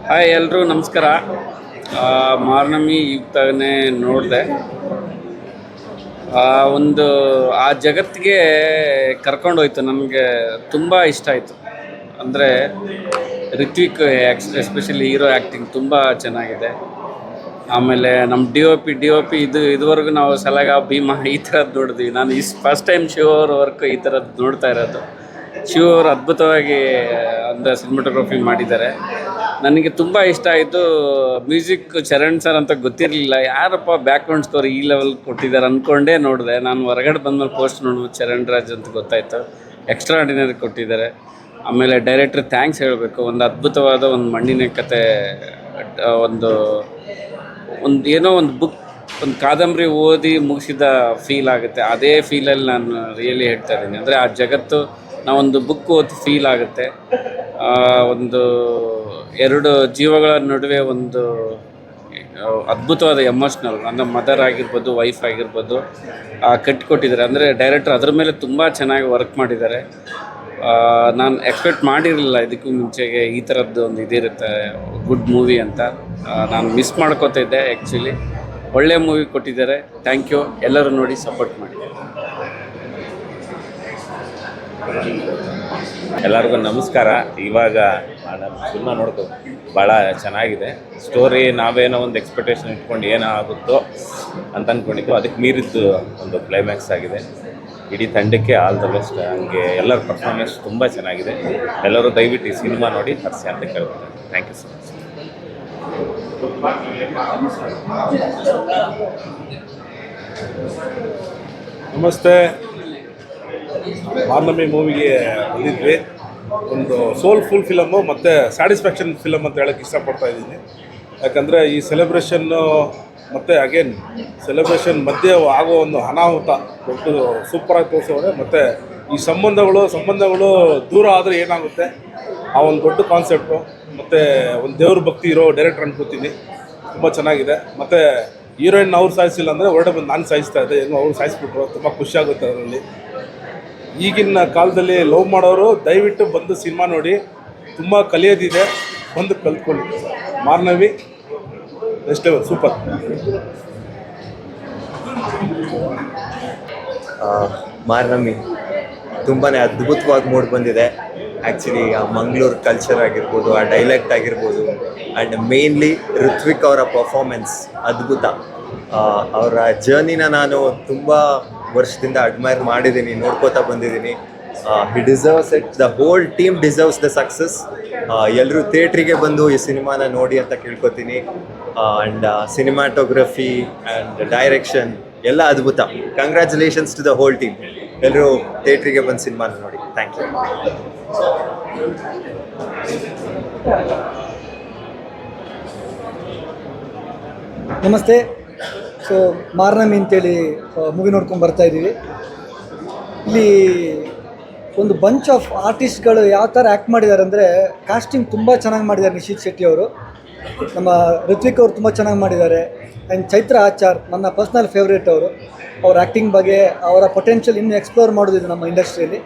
Hi ಎಲ್ರೂ ನಮಸ್ಕಾರ. ಮಾರ್ನಮಿ ಈಗ ತಾನೇ ನೋಡಿದೆ. ಒಂದು ಆ ಜಗತ್ತಿಗೆ ಕರ್ಕೊಂಡೋಯ್ತು. ನನಗೆ ತುಂಬ ಇಷ್ಟ ಆಯಿತು. ಅಂದರೆ ರಿತ್ವಿಕ್ ಎಸ್ಪೆಷಲಿ ಹೀರೋ ಆ್ಯಕ್ಟಿಂಗ್ ತುಂಬ ಚೆನ್ನಾಗಿದೆ. ಆಮೇಲೆ ನಮ್ಮ ಡಿ ಒ ಪಿ ಇದುವರೆಗೂ ನಾವು ಸಲಗ ಭೀಮಾ ಈ ಥರದ್ದು ನೋಡಿದ್ವಿ. ನಾನು ಫಸ್ಟ್ ಟೈಮ್ ಶಿವ ಅವ್ರ ವರ್ಕ್ ಈ ಥರದ್ದು ನೋಡ್ತಾ ಇರೋದು. ಶಿವ ಅವರು ಅದ್ಭುತವಾಗಿ ಅಂದರೆ ಸಿನಿಮಾಟೋಗ್ರಫಿ ಮಾಡಿದ್ದಾರೆ. ನನಗೆ ತುಂಬ ಇಷ್ಟ ಆಯಿತು. ಮ್ಯೂಸಿಕ್ ಚರಣ್ ಸರ್ ಅಂತ ಗೊತ್ತಿರಲಿಲ್ಲ. ಯಾರಪ್ಪ ಬ್ಯಾಕ್ಗ್ರೌಂಡ್ ಸ್ಕೋರ್ ಈ ಲೆವೆಲ್ ಕೊಟ್ಟಿದ್ದಾರೆ ಅಂದ್ಕೊಂಡೇ ನೋಡಿದೆ. ನಾನು ಹೊರಗಡೆ ಬಂದಮೇಲೆ ಪೋಸ್ಟ್ ನೋಡ್ಬೋದು ಚರಣ್ ರಾಜ್ ಅಂತ ಗೊತ್ತಾಯಿತು. ಎಕ್ಸ್ಟ್ರಾರ್ಡಿನರಿ ಕೊಟ್ಟಿದ್ದಾರೆ. ಆಮೇಲೆ ಡೈರೆಕ್ಟ್ರ್ ಥ್ಯಾಂಕ್ಸ್ ಹೇಳಬೇಕು. ಒಂದು ಅದ್ಭುತವಾದ ಒಂದು ಮಣ್ಣಿನ ಕತೆ, ಒಂದು ಏನೋ ಒಂದು ಬುಕ್, ಒಂದು ಕಾದಂಬರಿ ಓದಿ ಮುಗಿಸಿದ ಫೀಲ್ ಆಗುತ್ತೆ. ಅದೇ ಫೀಲಲ್ಲಿ ನಾನು ರಿಯಲಿ ಹೇಳ್ತಾ ಇದ್ದೀನಿ. ಅಂದರೆ ಆ ಜಗತ್ತು ನಾವೊಂದು ಬುಕ್ ಓದಿ ಫೀಲ್ ಆಗುತ್ತೆ. ಒಂದು ಎರಡು ಜೀವಗಳ ನಡುವೆ ಒಂದು ಅದ್ಭುತವಾದ ಎಮೋಷ್ನಲ್, ಅಂದರೆ ಮದರ್ ಆಗಿರ್ಬೋದು, ವೈಫ್ ಆಗಿರ್ಬೋದು, ಕಟ್ಟಿಕೊಟ್ಟಿದ್ದಾರೆ. ಅಂದರೆ ಡೈರೆಕ್ಟ್ರ್ ಅದ್ರ ಮೇಲೆ ತುಂಬ ಚೆನ್ನಾಗಿ ವರ್ಕ್ ಮಾಡಿದ್ದಾರೆ. ನಾನು ಎಕ್ಸ್ಪೆಕ್ಟ್ ಮಾಡಿರಲಿಲ್ಲ ಇದಕ್ಕೂ ಮುಂಚೆಗೆ ಈ ಥರದ್ದು ಒಂದು ಇದಿರುತ್ತೆ ಗುಡ್ ಮೂವಿ ಅಂತ. ನಾನು ಮಿಸ್ ಮಾಡ್ಕೋತಾ ಇದ್ದೆ ಆ್ಯಕ್ಚುಲಿ. ಒಳ್ಳೆ ಮೂವಿ ಕೊಟ್ಟಿದ್ದಾರೆ. Thank you. ಎಲ್ಲರೂ ನೋಡಿ ಸಪೋರ್ಟ್ ಮಾಡಿ. ಎಲ್ಲರಿಗೂ ನಮಸ್ಕಾರ. ಇವಾಗ ನಾನು ಸಿನಿಮಾ ನೋಡ್ಕೊ ಭಾಳ ಚೆನ್ನಾಗಿದೆ. ಸ್ಟೋರಿ ನಾವೇನೋ ಒಂದು ಎಕ್ಸ್ಪೆಕ್ಟೇಷನ್ ಇಟ್ಕೊಂಡು ಏನಾಗುತ್ತೋ ಅಂತ ಅಂದ್ಕೊಂಡಿದ್ದು, ಅದಕ್ಕೆ ಮೀರಿದ್ದು ಒಂದು ಕ್ಲೈಮ್ಯಾಕ್ಸ್ ಆಗಿದೆ. ಇಡೀ ತಂಡಕ್ಕೆ ಆಲ್ ದ ಬೆಸ್ಟ್. ಹಂಗೆ ಎಲ್ಲರ ಪರ್ಫಾರ್ಮೆನ್ಸ್ ತುಂಬ ಚೆನ್ನಾಗಿದೆ. ಎಲ್ಲರೂ ದಯವಿಟ್ಟು ಈ ಸಿನಿಮಾ ನೋಡಿ ಹರಿಸಿ ಅಂತ ಕೇಳ್ತಾರೆ. Thank you so much. ನಮಸ್ತೆ. ಮಾರ್ನಮಿ ಮೂವಿಗೆ ಬಂದಿದ್ವಿ. ಒಂದು ಸೋಲ್ಫುಲ್ ಫಿಲಮ್ಮು ಮತ್ತು ಸ್ಯಾಟಿಸ್ಫ್ಯಾಕ್ಷನ್ ಫಿಲಮ್ ಅಂತ ಹೇಳೋಕ್ಕೆ ಇಷ್ಟಪಡ್ತಾ ಇದ್ದೀನಿ. ಯಾಕಂದರೆ ಈ ಸೆಲೆಬ್ರೇಷನ್ನು ಮತ್ತು ಅಗೇನ್ ಸೆಲೆಬ್ರೇಷನ್ ಮಧ್ಯೆ ಆಗೋ ಒಂದು ಅನಾಹುತ ದೊಡ್ಡ ಸೂಪರಾಗಿ ತೋರಿಸೋರೆ. ಮತ್ತು ಈ ಸಂಬಂಧಗಳು ದೂರ ಆದರೆ ಏನಾಗುತ್ತೆ, ಆ ಒಂದು ದೊಡ್ಡ ಕಾನ್ಸೆಪ್ಟು. ಮತ್ತು ಒಂದು ದೇವ್ರ ಭಕ್ತಿ ಇರೋ ಡೈರೆಕ್ಟರ್ ಅನ್ಕೋತೀನಿ. ತುಂಬ ಚೆನ್ನಾಗಿದೆ. ಮತ್ತು ಹೀರೋಯಿನ್ ಅವ್ರು ಸಾಯಿಸಿಲ್ಲ ಅಂದರೆ ಹೊರಡೆ ಬಂದು ನಾನು ಸಾಯಿಸ್ತಾ ಇದ್ದೆ. ಏನೋ ಅವ್ರು ಸಾಯಿಸ್ಬಿಟ್ರು. ತುಂಬ ಖುಷಿಯಾಗುತ್ತೆ ಅದರಲ್ಲಿ. ಈಗಿನ ಕಾಲದಲ್ಲಿ ಲವ್ ಮಾಡೋರು ದಯವಿಟ್ಟು ಬಂದು ಸಿನಿಮಾ ನೋಡಿ. ತುಂಬ ಕಲಿಯೋದಿದೆ, ಬಂದು ಕಲ್ತ್ಕೊಳ್ಳಿ. ಮಾರ್ನವಿ ನೆಕ್ಸ್ಟ್ ಲೆವೆಲ್, ಸೂಪರ್. ಮಾರ್ನಮಿ ತುಂಬಾ ಅದ್ಭುತವಾಗಿ ಮೂಡಿ ಬಂದಿದೆ. ಆ್ಯಕ್ಚುಲಿ ಆ ಮಂಗಳೂರು ಕಲ್ಚರ್ ಆಗಿರ್ಬೋದು, ಆ ಡೈಲೆಕ್ಟ್ ಆಗಿರ್ಬೋದು, ಆ್ಯಂಡ್ ಮೇನ್ಲಿ ಋತ್ವಿಕ್ ಅವರ ಪರ್ಫಾರ್ಮೆನ್ಸ್ ಅದ್ಭುತ. ಅವರ ಜರ್ನಿನ ನಾನು ತುಂಬ ವರ್ಷದಿಂದ ಅಡ್ಮೈರ್ ಮಾಡಿದ್ದೀನಿ, ನೋಡ್ಕೋತಾ ಬಂದಿದ್ದೀನಿ. ಹಿ deserves it. The whole team deserves the success. ಎಲ್ಲರೂ ಥಿಯೇಟ್ರಿಗೆ ಬಂದು ಈ ಸಿನಿಮಾನ ನೋಡಿ ಅಂತ ಕೇಳ್ಕೊತೀನಿ. ಆ್ಯಂಡ್ ಸಿನಿಮಾಟೋಗ್ರಫಿ ಆ್ಯಂಡ್ ಡೈರೆಕ್ಷನ್ ಎಲ್ಲ ಅದ್ಭುತ. Congratulations to the whole team. ಎಲ್ಲರೂ ಥಿಯೇಟ್ರಿಗೆ ಬಂದು ಸಿನಿಮಾನ ನೋಡಿ. Thank you. ನಮಸ್ತೆ. ಸೊ ಮಾರ್ನಮಿ ಅಂತೇಳಿ ಮೂವಿ ನೋಡ್ಕೊಂಡು ಬರ್ತಾಯಿದ್ದೀವಿ. ಇಲ್ಲಿ ಒಂದು ಬಂಚ್ ಆಫ್ ಆರ್ಟಿಸ್ಟ್ಗಳು ಯಾವ ಥರ ಆ್ಯಕ್ಟ್ ಮಾಡಿದ್ದಾರೆ ಅಂದರೆ, ಕಾಸ್ಟಿಂಗ್ ತುಂಬ ಚೆನ್ನಾಗಿ ಮಾಡಿದ್ದಾರೆ. ನಿಶೀತ್ ಶೆಟ್ಟಿ ಅವರು, ನಮ್ಮ ಋತ್ವಿಕ್ ಅವರು ತುಂಬ ಚೆನ್ನಾಗಿ ಮಾಡಿದ್ದಾರೆ. ಆ್ಯಂಡ್ ಚೈತ್ರ ಆಚಾರ್ ನನ್ನ ಪರ್ಸ್ನಲ್ ಫೇವ್ರೇಟ್ ಅವರು. ಅವ್ರ ಆ್ಯಕ್ಟಿಂಗ್ ಬಗ್ಗೆ, ಅವರ ಪೊಟೆನ್ಷಿಯಲ್ ಇನ್ನೂ ಎಕ್ಸ್ಪ್ಲೋರ್ ಮಾಡೋದಿದೆ ನಮ್ಮ ಇಂಡಸ್ಟ್ರಿಯಲ್ಲಿ.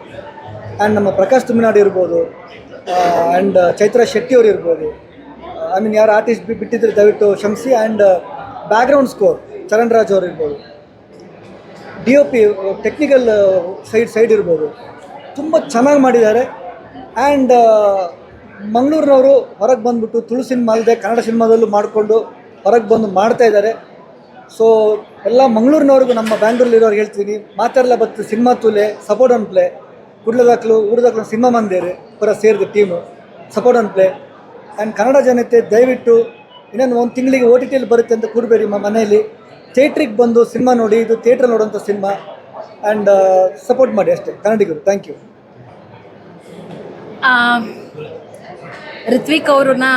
ಆ್ಯಂಡ್ ನಮ್ಮ ಪ್ರಕಾಶ್ ತುಮಿನಾಡಿ ಇರ್ಬೋದು, ಆ್ಯಂಡ್ ಚೈತ್ರ ಶೆಟ್ಟಿ ಅವರು ಇರ್ಬೋದು. ಐ ಮೀನ್ ಯಾರು ಆರ್ಟಿಸ್ಟ್ ಬಿಟ್ಟಿದ್ರೆ ದಯವಿಟ್ಟು ಕ್ಷಮಿಸಿ. And background score Charan Raj ಅವರು ಇರ್ಬೋದು, DOP ಟೆಕ್ನಿಕಲ್ ಸೈಡ್ ಇರ್ಬೋದು, ತುಂಬ ಚೆನ್ನಾಗಿ ಮಾಡಿದ್ದಾರೆ. ಆ್ಯಂಡ್ ಮಂಗಳೂರಿನವರು ಹೊರಗೆ ಬಂದುಬಿಟ್ಟು ತುಳು ಸಿನಿಮಾ ಅಲ್ಲದೆ ಕನ್ನಡ ಸಿನಿಮಾದಲ್ಲೂ ಮಾಡಿಕೊಂಡು ಹೊರಗೆ ಬಂದು ಮಾಡ್ತಾಯಿದ್ದಾರೆ. ಸೊ ಎಲ್ಲ ಮಂಗಳೂರಿನವ್ರಿಗೂ, ನಮ್ಮ ಬ್ಯಾಂಗ್ಳೂರಲ್ಲಿರೋರು ಹೇಳ್ತೀನಿ, ಮಾತಾಡಲ್ಲ ಬತ್ತು ಸಿನಿಮಾ ತೂಲೆ ಸಪೋರ್ಟ್ ಆನ್ ಪ್ಲೇ ಕುಡ್ಲದಾಕ್ಲು ಊರದಾಕ್ಲು ಸಿನಿಮಾ ಮಂದಿರು ಪೂರ ಸೇರಿದ team support on play. And Kannada ಜನತೆ ದಯವಿಟ್ಟು ಇನ್ನೊಂದು ಒಂದು ತಿಂಗಳಿಗೆ OTT ಬರುತ್ತೆ ಅಂತ ಕೂಡಬೇಡಿ. ಮನೆಯಲ್ಲಿ ಥಿಯೇಟ್ರಿಗೆ ಬಂದು ಸಿನಿಮಾ ನೋಡಿ. ಇದು ಥಿಯೇಟ್ರಲ್ಲಿ ನೋಡೋಂಥ ಸಿನಿಮಾ. ಆ್ಯಂಡ್ ಸಪೋರ್ಟ್ ಮಾಡಿ ಅಷ್ಟೇ ಕನ್ನಡಿಗರು. Thank you. ಋತ್ವಿಕ್ ಅವ್ರನ್ನ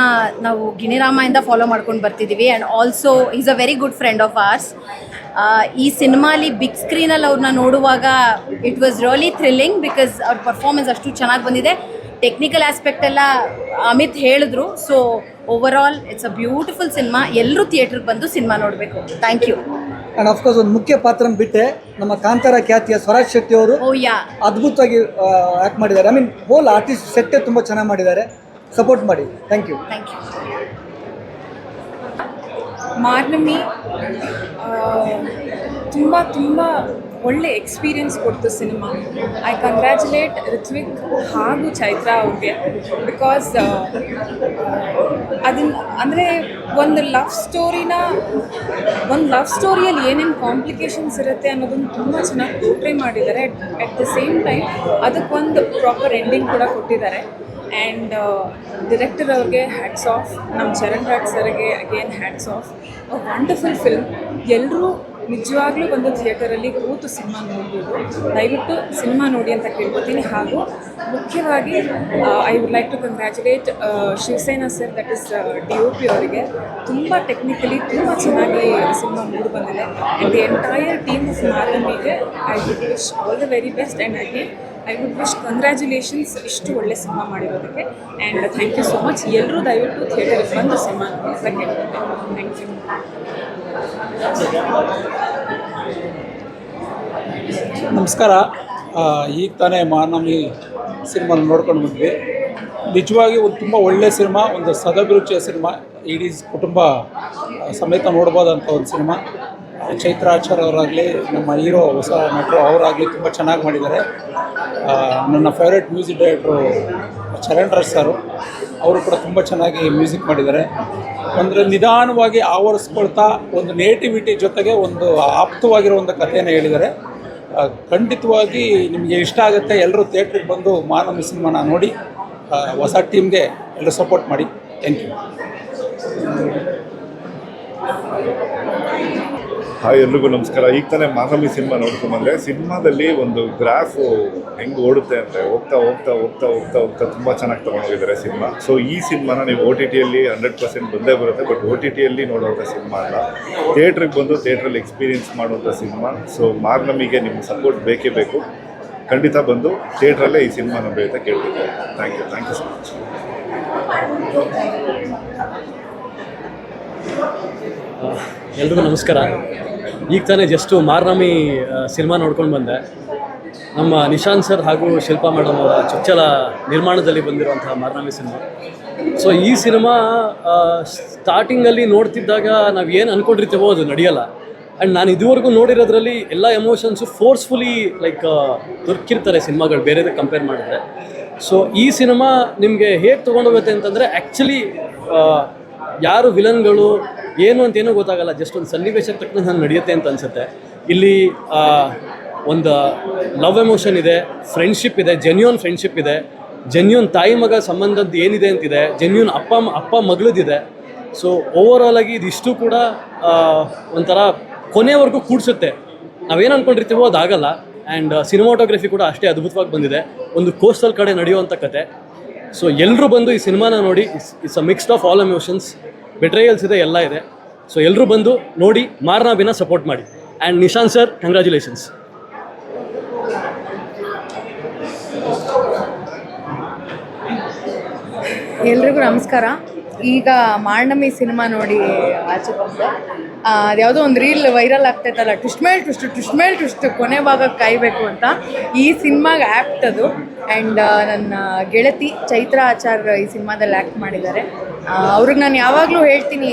ನಾವು ಗಿಣಿರಾಮದಿಂದ ಫಾಲೋ ಮಾಡ್ಕೊಂಡು ಬರ್ತಿದ್ದೀವಿ. And also is a very good friend of ours. ಈ ಸಿನಿಮಾಲಿ ಬಿಗ್ ಸ್ಕ್ರೀನಲ್ಲಿ ಅವ್ರನ್ನ ನೋಡುವಾಗ it was really thrilling, because ಅವ್ರ ಪರ್ಫಾರ್ಮೆನ್ಸ್ ಅಷ್ಟು ಚೆನ್ನಾಗಿ ಬಂದಿದೆ. ಟೆಕ್ನಿಕಲ್ ಆಸ್ಪೆಕ್ಟ್ ಎಲ್ಲ ಅಮಿತ್ ಹೇಳಿದ್ರು. So overall it's a beautiful cinema. ಎಲ್ಲರೂ ಥಿಯೇಟ್ರಿಗೆ ಬಂದು ಸಿನಿಮಾ ನೋಡಬೇಕು. Thank you. ಆ್ಯಂಡ್ ಅಫ್ಕೋರ್ಸ್ ಒಂದು ಮುಖ್ಯ ಪಾತ್ರ ಬಿಟ್ಟೆ ನಮ್ಮ ಕಾಂತಾರ ಖ್ಯಾತಿಯ ಸ್ವರಾಜ್ ಶೆಟ್ಟಿ ಅವರು ಓ ಯಾ, ಅದ್ಭುತವಾಗಿ ಆ್ಯಕ್ಟ್ ಮಾಡಿದ್ದಾರೆ. ಐ ಮೀನ್ ಹೋಲ್ ಆರ್ಟಿಸ್ಟ್ ಸೆಟ್ಟೇ ತುಂಬ ಚೆನ್ನಾಗಿ ಮಾಡಿದ್ದಾರೆ. ಸಪೋರ್ಟ್ ಮಾಡಿ. Thank you. Thank you. Marnami ತುಂಬ ತುಂಬ ಒಳ್ಳೆ ಎಕ್ಸ್ಪೀರಿಯನ್ಸ್ ಕೊಡ್ತು ಸಿನಿಮಾ. ಐ ಕಂಗ್ರ್ಯಾಚುಲೇಟ್ ಋತ್ವಿಕ್ ಹಾಗೂ ಚೈತ್ರಾ ಅವ್ರಿಗೆ, ಬಿಕಾಸ್ ಅದನ್ನ ಅಂದರೆ ಒಂದು ಲವ್ ಸ್ಟೋರಿಯಲ್ಲಿ ಏನೇನು ಕಾಂಪ್ಲಿಕೇಶನ್ಸ್ ಇರುತ್ತೆ ಅನ್ನೋದನ್ನು ತುಂಬ ಚೆನ್ನಾಗಿ ಪೋರ್ಟ್ರೇ ಮಾಡಿದ್ದಾರೆ. ಅಟ್ ದ ಸೇಮ್ ಟೈಮ್ ಅದಕ್ಕೊಂದು ಪ್ರಾಪರ್ ಎಂಡಿಂಗ್ ಕೂಡ ಕೊಟ್ಟಿದ್ದಾರೆ. ಆ್ಯಂಡ್ ಡಿರೆಕ್ಟರ್ ಅವ್ರಿಗೆ ಹ್ಯಾಟ್ಸ್ ಆಫ್, ನಮ್ಮ ಚರಣ್ ರಾಜ್ ಸರ್ಗೆ again hats off. Wonderful film. ಎಲ್ಲರೂ ನಿಜವಾಗ್ಲೂ ಒಂದು ಥಿಯೇಟರಲ್ಲಿ ಕೂತು ಸಿನಿಮಾ ನೋಡ್ಬೋದು. ದಯವಿಟ್ಟು ಸಿನಿಮಾ ನೋಡಿ ಅಂತ ಕೇಳ್ಕೊತೀನಿ. ಹಾಗೂ ಮುಖ್ಯವಾಗಿ I would like to congratulate Shivasena sir, that is DOP ಅವರಿಗೆ. ತುಂಬ ಟೆಕ್ನಿಕಲಿ ತುಂಬ ಚೆನ್ನಾಗಿ ಸಿನಿಮಾ ಮೂಡಿ ಬಂದಿದೆ. And the entire team of ಮಾರ್ನಮಿಗೆ I would wish all the very best. And again I would wish congratulations ಇಷ್ಟು ಒಳ್ಳೆ ಸಿನಿಮಾ ಮಾಡಿರೋದಕ್ಕೆ. And thank you so much. ಎಲ್ಲರೂ ದಯವಿಟ್ಟು ಥಿಯೇಟರ್ಗೆ ಬಂದು ಸಿನಿಮಾ ನೋಡಿ ಅಂತ ಕೇಳ್ಕೊಳ್ತೇನೆ. Thank you. ನಮಸ್ಕಾರ. ಈಗ ತಾನೇ ಮಾರ್ನಮಿ ಸಿನಿಮಾ ನೋಡ್ಕೊಂಡು ಬಂದ್ವಿ. ನಿಜವಾಗಿ ಒಂದು ತುಂಬ ಒಳ್ಳೆಯ ಸಿನಿಮಾ, ಒಂದು ಸದಭಿರುಚಿಯ ಸಿನಿಮಾ. ಇಡೀ ಕುಟುಂಬ ಸಮೇತ ನೋಡ್ಬೋದಂಥ ಒಂದು ಸಿನಿಮಾ. ಚೈತ್ರಾ ಆಚಾರ್ ಅವರಾಗಲಿ, ನಮ್ಮ ಹೀರೋ ಹೊಸ ನಟರು ಅವರಾಗಲಿ ತುಂಬ ಚೆನ್ನಾಗಿ ಮಾಡಿದ್ದಾರೆ. ನನ್ನ favourite music director Charan Raj sir, ಅವರು ಕೂಡ ತುಂಬ ಚೆನ್ನಾಗಿ ಮ್ಯೂಸಿಕ್ ಮಾಡಿದ್ದಾರೆ. ಅಂದರೆ ನಿಧಾನವಾಗಿ ಆವರಿಸ್ಕೊಳ್ತಾ ಒಂದು ನೇಟಿವಿಟಿ ಜೊತೆಗೆ ಒಂದು ಆಪ್ತವಾಗಿರೋ ಒಂದು ಕಥೆಯನ್ನು ಹೇಳಿದ್ದಾರೆ. ಖಂಡಿತವಾಗಿ ನಿಮಗೆ ಇಷ್ಟ ಆಗುತ್ತೆ. ಎಲ್ಲರೂ ಥಿಯೇಟ್ರಿಗೆ ಬಂದು ಮಾರ್ನಮಿ ಸಿನಿಮಾನ ನೋಡಿ ಹೊಸ ಟೀಮ್ಗೆ ಎಲ್ಲರೂ ಸಪೋರ್ಟ್ ಮಾಡಿ. Thank you. ಹಾಯ್, ಎಲ್ರಿಗೂ ನಮಸ್ಕಾರ. ಈಗ ತಾನೇ ಮಾರ್ನಮಿ ಸಿನಿಮಾ ನೋಡ್ಕೊಂಬಂದೆ. ಸಿನಿಮಾದಲ್ಲಿ ಒಂದು ಗ್ರಾಫು ಹೆಂಗೆ ಓಡುತ್ತೆ ಅಂದರೆ ಹೋಗ್ತಾ ಹೋಗ್ತಾ ಹೋಗ್ತಾ ಹೋಗ್ತಾ ಹೋಗ್ತಾ ತುಂಬ ಚೆನ್ನಾಗಿ ತೊಗೊಂಡೋಗಿದ್ದಾರೆ ಸಿನಿಮಾ. ಸೊ ಈ ಸಿನಿಮಾನ ನೀವು OTTಯಲ್ಲಿ 100% ಬಂದೇ ಬರುತ್ತೆ. ಬಟ್ OTTಯಲ್ಲಿ ನೋಡುವಂಥ ಸಿನಿಮಾ ಅಲ್ಲ, ಥಿಯೇಟ್ರಿಗೆ ಬಂದು ಥಿಯೇಟ್ರಲ್ಲಿ ಎಕ್ಸ್ಪೀರಿಯೆನ್ಸ್ ಮಾಡುವಂಥ ಸಿನಿಮಾ. ಸೊ ಮಾರ್ನಮಿಗೆ ನಿಮ್ಮ ಸಪೋರ್ಟ್ ಬೇಕೇ ಬೇಕು. ಖಂಡಿತ ಬಂದು ಥಿಯೇಟ್ರಲ್ಲೇ ಈ ಸಿನಿಮಾ ನೋಡಿ ಅಂತ ಕೇಳ್ಬೇಕು. Thank you so much. ಎಲ್ರಿಗೂ ನಮಸ್ಕಾರ. ಈಗ ತಾನೇ ಜಸ್ಟು ಮಾರ್ನಮಿ ಸಿನಿಮಾ ನೋಡ್ಕೊಂಡು ಬಂದೆ. ನಮ್ಮ ನಿಶಾಂತ್ ಸರ್ ಹಾಗೂ ಶಿಲ್ಪಾ ಮೇಡಮ್ ಅವರ ಚೊಚ್ಚಲ ನಿರ್ಮಾಣದಲ್ಲಿ ಬಂದಿರುವಂತಹ ಮಾರ್ನಮಿ ಸಿನಿಮಾ. ಸೊ ಈ ಸಿನಿಮಾ ಸ್ಟಾರ್ಟಿಂಗಲ್ಲಿ ನೋಡ್ತಿದ್ದಾಗ ನಾವು ಏನು ಅಂದ್ಕೊಂಡಿರ್ತೀವೋ ಅದು ನಡೆಯಲ್ಲ. ಆ್ಯಂಡ್ ನಾನು ಇದುವರೆಗೂ ನೋಡಿರೋದ್ರಲ್ಲಿ ಎಲ್ಲ ಎಮೋಷನ್ಸು ಫೋರ್ಸ್ಫುಲಿ ಲೈಕ್ ದೊರಕಿರ್ತಾರೆ ಸಿನಿಮಾಗಳು ಬೇರೆದಕ್ಕೆ ಕಂಪೇರ್ ಮಾಡಿದ್ರೆ. ಸೊ ಈ ಸಿನಿಮಾ ನಿಮಗೆ ಹೇಗೆ ತೊಗೊಂಡೋಗುತ್ತೆ ಅಂತಂದರೆ, ಆ್ಯಕ್ಚುಲಿ ಯಾರು ವಿಲನ್ಗಳು ಏನು ಅಂತೇನೂ ಗೊತ್ತಾಗಲ್ಲ. ಜಸ್ಟ್ ಒಂದು ಸನ್ನಿವೇಶಕ್ಕೆ ತಕ್ಕಂಗೆ ಹಂಗೆ ನಡೆಯುತ್ತೆ ಅಂತ ಅನಿಸುತ್ತೆ. ಇಲ್ಲಿ ಒಂದು ಲವ್ ಎಮೋಷನ್ ಇದೆ, ಫ್ರೆಂಡ್ಶಿಪ್ ಇದೆ, ಜೆನ್ಯೂನ್ ಫ್ರೆಂಡ್ಶಿಪ್ ಇದೆ, ಜೆನ್ಯೂನ್ ತಾಯಿ ಮಗ ಸಂಬಂಧದ್ದು ಏನಿದೆ ಅಂತಿದೆ, ಜೆನ್ಯೂನ್ ಅಪ್ಪ ಮಗಳದಿದೆ. ಸೊ ಓವರಾಲ್ ಆಗಿ ಇದಿಷ್ಟು ಕೂಡ ಒಂಥರ ಕೊನೆವರೆಗೂ ಕೂಡಿಸುತ್ತೆ. ನಾವೇನು ಅಂದ್ಕೊಂಡಿರ್ತೀವೋ ಅದಾಗಲ್ಲ. ಆ್ಯಂಡ್ ಸಿನಿಮಾಟೋಗ್ರಫಿ ಕೂಡ ಅಷ್ಟೇ ಅದ್ಭುತವಾಗಿ ಬಂದಿದೆ. ಒಂದು ಕೋಸ್ಟಲ್ ಕಡೆ ನಡೆಯುವಂಥ ಕತೆ. ಸೊ ಎಲ್ಲರೂ ಬಂದು ಈ ಸಿನಿಮಾನ ನೋಡಿ. It's a mixed of all emotions, betrayals ಇದೆ, ಎಲ್ಲ ಇದೆ. ಸೊ ಎಲ್ಲರೂ ಬಂದು ನೋಡಿ ಮಾರ್ನಮಿನ ಸಪೋರ್ಟ್ ಮಾಡಿ. And Nishanth sir, congratulations. ಎಲ್ರಿಗೂ ನಮಸ್ಕಾರ. ಈಗ ಮಾರ್ನಮಿ ಸಿನಿಮಾ ನೋಡಿ ಆಚೆ ಬಂದೆ. ಯಾವುದೋ ಒಂದು ರೀಲ್ ವೈರಲ್ ಆಗ್ತೈತಲ್ಲ, ಟ್ವಿಸ್ಟ್ ಮೇಲೆ ಟ್ವಿಸ್ಟ್ ಕೊನೆ ಭಾಗಕ್ಕೆ ಕಾಯಬೇಕು ಅಂತ. ಈ ಸಿನಿಮಾಗೆ ಆ್ಯಕ್ಟ್ ಅದು. ಆ್ಯಂಡ್ ನನ್ನ ಗೆಳತಿ ಚೈತ್ರಾ ಆಚಾರ್ ಈ ಸಿನಿಮಾದಲ್ಲಿ ಆ್ಯಕ್ಟ್ ಮಾಡಿದ್ದಾರೆ. ಅವ್ರಿಗೆ ನಾನು ಯಾವಾಗಲೂ ಹೇಳ್ತೀನಿ,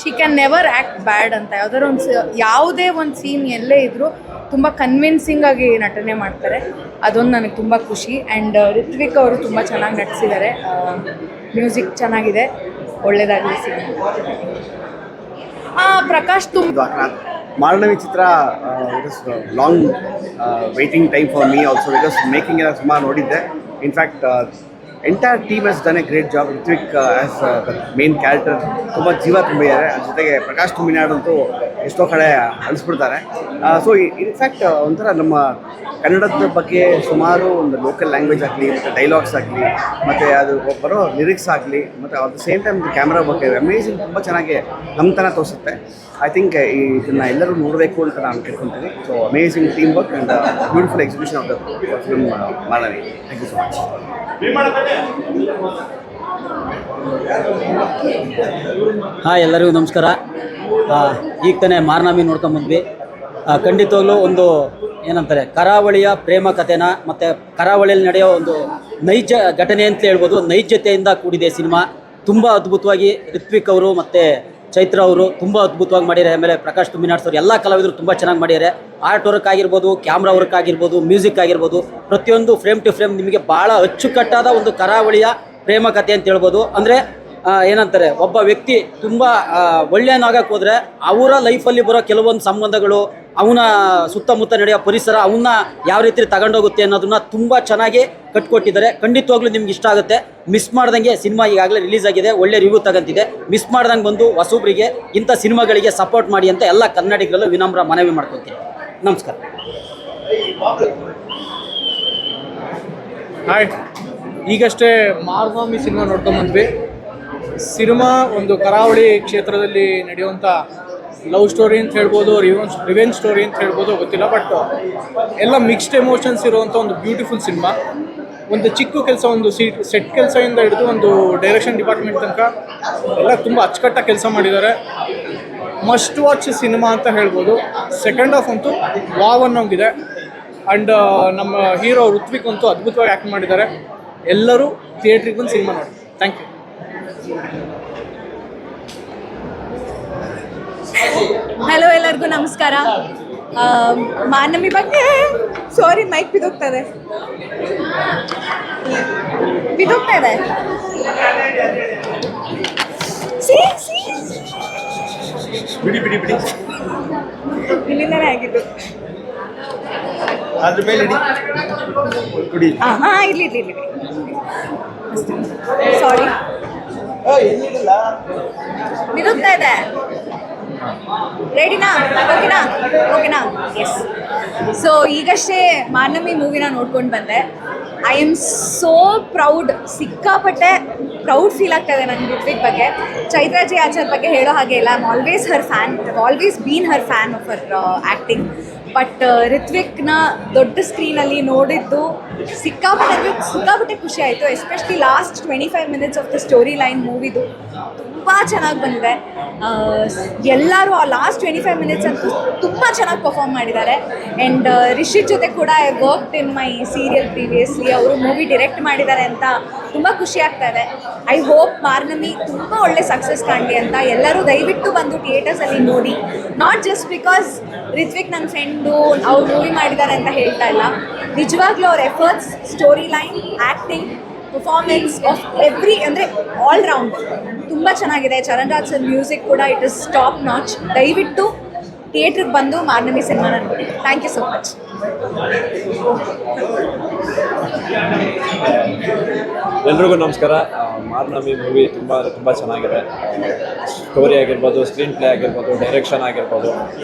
ಶಿ ಕ್ಯಾನ್ ನೆವರ್ ಆ್ಯಕ್ಟ್ ಬ್ಯಾಡ್ ಅಂತ. ಯಾವುದೇ ಒಂದು ಸೀನ್ ಎಲ್ಲೇ ಇದ್ದರೂ ತುಂಬ ಕನ್ವಿನ್ಸಿಂಗ್ ಆಗಿ ನಟನೆ ಮಾಡ್ತಾರೆ. ಅದೊಂದು ನನಗೆ ತುಂಬ ಖುಷಿ. ಆ್ಯಂಡ್ ಋತ್ವಿಕ್ ಅವರು ತುಂಬ ಚೆನ್ನಾಗಿ ನಟಿಸಿದ್ದಾರೆ. ಮ್ಯೂಸಿಕ್ ಚೆನ್ನಾಗಿದೆ. ಒಳ್ಳೆಯದಾಗಲಿ cinema. Prakash Marnami Chitra it is long waiting time for me also, because making ಎಲ್ಲ ಸುಮಾರು ನೋಡಿದ್ದೆ. In fact entire team has done A great job. Ritwik as the main character ತುಂಬ ಜೀವ ತುಂಬಿದ್ದಾರೆ. ಅದ್ರ ಜೊತೆಗೆ ಪ್ರಕಾಶ್ ತುಮ್ಮಿನಾಡಂತೂ ಎಷ್ಟೋ ಕಡೆ ಅಳಿಸ್ಬಿಡ್ತಾರೆ. ಸೊ ಇನ್ಫ್ಯಾಕ್ಟ್ ಒಂಥರ ನಮ್ಮ ಕನ್ನಡದ ಬಗ್ಗೆ ಸುಮಾರು ಒಂದು ಲೋಕಲ್ ಲ್ಯಾಂಗ್ವೇಜ್ ಆಗಲಿ, ಮತ್ತು ಡೈಲಾಗ್ಸ್ ಆಗಲಿ, ಮತ್ತು ಅದು ಬರೋ ಲಿರಿಕ್ಸ್ ಆಗಲಿ, ಮತ್ತು at the same time camera ಬಗ್ಗೆ ಅಮೇಝಿಂಗ್, ತುಂಬ ಚೆನ್ನಾಗಿ ನಮ್ಮತನ ತೋರಿಸುತ್ತೆ. ಐ ಥಿಂಕ್ ಇದನ್ನು ಎಲ್ಲರೂ ನೋಡಬೇಕು ಅಂತ ನಾನು ಕೇಳ್ಕೊತೀನಿ. So amazing team work and beautiful execution of the film Marnami. Thank you so much. ಹಾಂ, ಎಲ್ಲರಿಗೂ ನಮಸ್ಕಾರ. ಈಗ ತಾನೇ ಮಾರ್ನಾಮಿ ನೋಡ್ಕೊಂಬಂದ್ವಿ. ಖಂಡಿತವಾಗ್ಲೂ ಒಂದು ಏನಂತಾರೆ ಕರಾವಳಿಯ ಪ್ರೇಮ ಕಥೆನ ಮತ್ತು ಕರಾವಳಿಯಲ್ಲಿ ನಡೆಯೋ ಒಂದು ನೈಜ ಘಟನೆ ಅಂತ ಹೇಳ್ಬೋದು, ನೈಜತೆಯಿಂದ ಕೂಡಿದೆ ಸಿನಿಮಾ. ತುಂಬ ಅದ್ಭುತವಾಗಿ ರಿತ್ವಿಕ್ ಅವರು ಮತ್ತು ಚೈತ್ರ ಅವರು ತುಂಬ ಅದ್ಭುತವಾಗಿ ಮಾಡಿದ್ದಾರೆ. ಆಮೇಲೆ ಪ್ರಕಾಶ್ ತುಮ್ಮಿನಾಡ್ಸ್ ಅವರು ಎಲ್ಲ ಕಲಾವಿದರು ತುಂಬ ಚೆನ್ನಾಗಿ ಮಾಡಿದ್ದಾರೆ. ಆರ್ಟ್ ವರ್ಕ್ ಆಗಿರ್ಬೋದು, ಕ್ಯಾಮ್ರಾ ವರ್ಕ್ ಆಗಿರ್ಬೋದು, ಮ್ಯೂಸಿಕ್ ಆಗಿರ್ಬೋದು, ಪ್ರತಿಯೊಂದು ಫ್ರೇಮ್ ಟು ಫ್ರೇಮ್ ನಿಮಗೆ ಭಾಳ ಅಚ್ಚುಕಟ್ಟಾದ ಒಂದು ಕರಾವಳಿಯ ಪ್ರೇಮ ಕಥೆ ಅಂತ ಹೇಳ್ಬೋದು. ಅಂದರೆ ಏನಂತಾರೆ, ಒಬ್ಬ ವ್ಯಕ್ತಿ ತುಂಬ ಒಳ್ಳೆಯನಾಗಕ್ಕೆ ಹೋದರೆ ಅವರ ಲೈಫಲ್ಲಿ ಬರೋ ಕೆಲವೊಂದು ಸಂಬಂಧಗಳು, ಅವನ ಸುತ್ತಮುತ್ತ ನಡೆಯೋ ಪರಿಸರ ಅವನ್ನ ಯಾವ ರೀತಿ ತಗೊಂಡೋಗುತ್ತೆ ಅನ್ನೋದನ್ನ ತುಂಬ ಚೆನ್ನಾಗಿ ಕಟ್ಕೊಟ್ಟಿದ್ದಾರೆ. ಖಂಡಿತವಾಗ್ಲೂ ನಿಮ್ಗೆ ಇಷ್ಟ ಆಗುತ್ತೆ. ಮಿಸ್ ಮಾಡ್ದಂಗೆ ಸಿನಿಮಾ ಈಗಾಗಲೇ ರಿಲೀಸ್ ಆಗಿದೆ, ಒಳ್ಳೆ ರಿವ್ಯೂ ತಗೊಂತಿದೆ. ಮಿಸ್ ಮಾಡ್ದಂಗೆ ಬಂದು ಹೊಸಬ್ರಿಗೆ ಇಂಥ ಸಿನಿಮಾಗಳಿಗೆ ಸಪೋರ್ಟ್ ಮಾಡಿ ಅಂತ ಎಲ್ಲ ಕನ್ನಡಿಗರಲ್ಲೂ ವಿನಮ್ರ ಮನವಿ ಮಾಡ್ಕೊತೀನಿ. ನಮಸ್ಕಾರ. ಹಾಯ್, ಈಗಷ್ಟೇ ಮಾರ್ನಾಮಿ ಸಿನಿಮಾ ನೋಡ್ಕೊಂಬಂದ್ವಿ. ಸಿನಿಮಾ ಒಂದು ಕರಾವಳಿ ಕ್ಷೇತ್ರದಲ್ಲಿ ನಡೆಯುವಂಥ ಲವ್ ಸ್ಟೋರಿ ಅಂತ ಹೇಳ್ಬೋದು, ರಿವೆಂಜ್ ಸ್ಟೋರಿ ಅಂತ ಹೇಳ್ಬೋದು, ಗೊತ್ತಿಲ್ಲ. ಬಟ್ ಎಲ್ಲ ಮಿಕ್ಸ್ಡ್ ಎಮೋಷನ್ಸ್ ಇರುವಂಥ ಒಂದು ಬ್ಯೂಟಿಫುಲ್ ಸಿನಿಮಾ. ಒಂದು ಚಿಕ್ಕ ಕೆಲಸ, ಒಂದು ಸೆಟ್ ಕೆಲಸದಿಂದ ಹಿಡಿದು ಒಂದು ಡೈರೆಕ್ಷನ್ ಡಿಪಾರ್ಟ್ಮೆಂಟ್ ತನಕ ಎಲ್ಲ ತುಂಬ ಅಚ್ಚುಕಟ್ಟಾಗಿ ಕೆಲಸ ಮಾಡಿದ್ದಾರೆ. ಮಸ್ಟ್ ವಾಚ್ ಸಿನಿಮಾ ಅಂತ ಹೇಳ್ಬೋದು. ಸೆಕೆಂಡ್ ಹಾಫ್ ಅಂತೂ ವಾವ್ ಅನ್ನೋಂಗಿದೆ. ಆ್ಯಂಡ್ ನಮ್ಮ ಹೀರೋ ಋತ್ವಿಕ್ ಅಂತೂ ಅದ್ಭುತವಾಗಿ ಆ್ಯಕ್ಟ್ ಮಾಡಿದ್ದಾರೆ. ಎಲ್ಲರೂ ಥಿಯೇಟ್ರಿಗೆ ಬಂದು ಸಿನಿಮಾ ನೋಡಿ. Thank you. ಹಲೋ, ಎಲ್ಲರಿಗೂ ನಮಸ್ಕಾರ. ಮಾನವಿ ಬಗ್ಗೆ ಸಾರಿ, ಮೈಕ್ ಬಿದೋಗ್ತಾ ಇದೆ. ಇಲ್ಲಿಂದನೇ ಆಗಿದ್ದು. ಅದ್ರ ಮೇಲೆ ಇರ್ಲಿ ಸಾರಿ, ಬಿದೋಗ್ತಾ ಇದೆ. ರೆಡಿನಾ? ಓಕೆನಾ? ಎಸ್. ಸೊ ಈಗಷ್ಟೇ ಮಾನವಿ ಮೂವಿನ ನೋಡ್ಕೊಂಡು ಬಂದೆ. ಐ ಆಮ್ ಸೋ ಪ್ರೌಡ್, ಸಿಕ್ಕಾಪಟ್ಟೆ ಪ್ರೌಡ್ ಫೀಲ್ ಆಗ್ತಾ ಇದೆ ನನಗೆ ಋತ್ವಿಕ್ ಬಗ್ಗೆ. ಚೈತ್ರಾಜಿ ಆಚಾರ್ ಬಗ್ಗೆ ಹೇಳೋ ಹಾಗೆ ಇಲ್ಲ. I am always her fan, always been her fan of her acting. But ರಿತ್ವಿಕ್ನ ದೊಡ್ಡ ಸ್ಕ್ರೀನಲ್ಲಿ ನೋಡಿದ್ದು ಸಿಕ್ಕಾಪಟ್ಟೆ ಖುಷಿ ಆಯಿತು. Especially last 25 minutes of the story line ಮೂವಿದು ತುಂಬ ಚೆನ್ನಾಗಿ ಬಂದಿದೆ. ಎಲ್ಲರೂ ಆ ಲಾಸ್ಟ್ 25 minutes ಅಂತೂ ತುಂಬ ಚೆನ್ನಾಗಿ ಪರ್ಫಾರ್ಮ್ ಮಾಡಿದ್ದಾರೆ. ಆ್ಯಂಡ್ ರಿಷಿತ್ ಜೊತೆ ಕೂಡ I worked in my serial previously. ಅವರು ಮೂವಿ ಡೈರೆಕ್ಟ್ ಮಾಡಿದ್ದಾರೆ ಅಂತ ತುಂಬ ಖುಷಿ ಆಗ್ತಾ ಇದೆ. ಐ ಹೋಪ್ ಮಾರ್ನಮಿ ತುಂಬ ಒಳ್ಳೆ ಸಕ್ಸಸ್ ಕಾಣಲಿ ಅಂತ. ಎಲ್ಲರೂ ದಯವಿಟ್ಟು ಬಂದು ಥಿಯೇಟರ್ಸಲ್ಲಿ ನೋಡಿ. ನಾಟ್ ಜಸ್ಟ್ ಬಿಕಾಸ್ ರಿತ್ವಿಕ್ ನನ್ನ ಫ್ರೆಂಡು ಅವ್ರು ಮೂವಿ ಮಾಡಿದ್ದಾರೆ ಅಂತ ಹೇಳ್ತಾ ಇಲ್ಲ. ನಿಜವಾಗ್ಲೂ ಅವ್ರ efforts, story line, acting, performance of every ಅಂದರೆ ಆಲ್ ರೌಂಡ್ ತುಂಬ ಚೆನ್ನಾಗಿದೆ. ಚರಣ್ ರಾಜ್ ಸರ್ ಮ್ಯೂಸಿಕ್ ಕೂಡ ಇಟ್ ಇಸ್ ಟಾಪ್ ನಾಚ್. ದಯವಿಟ್ಟು ಥಿಯೇಟ್ರಿಗೆ ಬಂದು ಮಾರ್ನಮಿ ಸಿನಿಮಾನ ನೋಡಿ. Thank you so much. ಎಲ್ರಿಗೂ ನಮಸ್ಕಾರ. ಮಾರ್ನಮಿ ಮೂವಿ ತುಂಬ ಚೆನ್ನಾಗಿದೆ. ಸ್ಟೋರಿ ಆಗಿರ್ಬೋದು, ಸ್ಕ್ರೀನ್ ಪ್ಲೇ ಆಗಿರ್ಬೋದು, ಡೈರೆಕ್ಷನ್ ಆಗಿರ್ಬೋದು,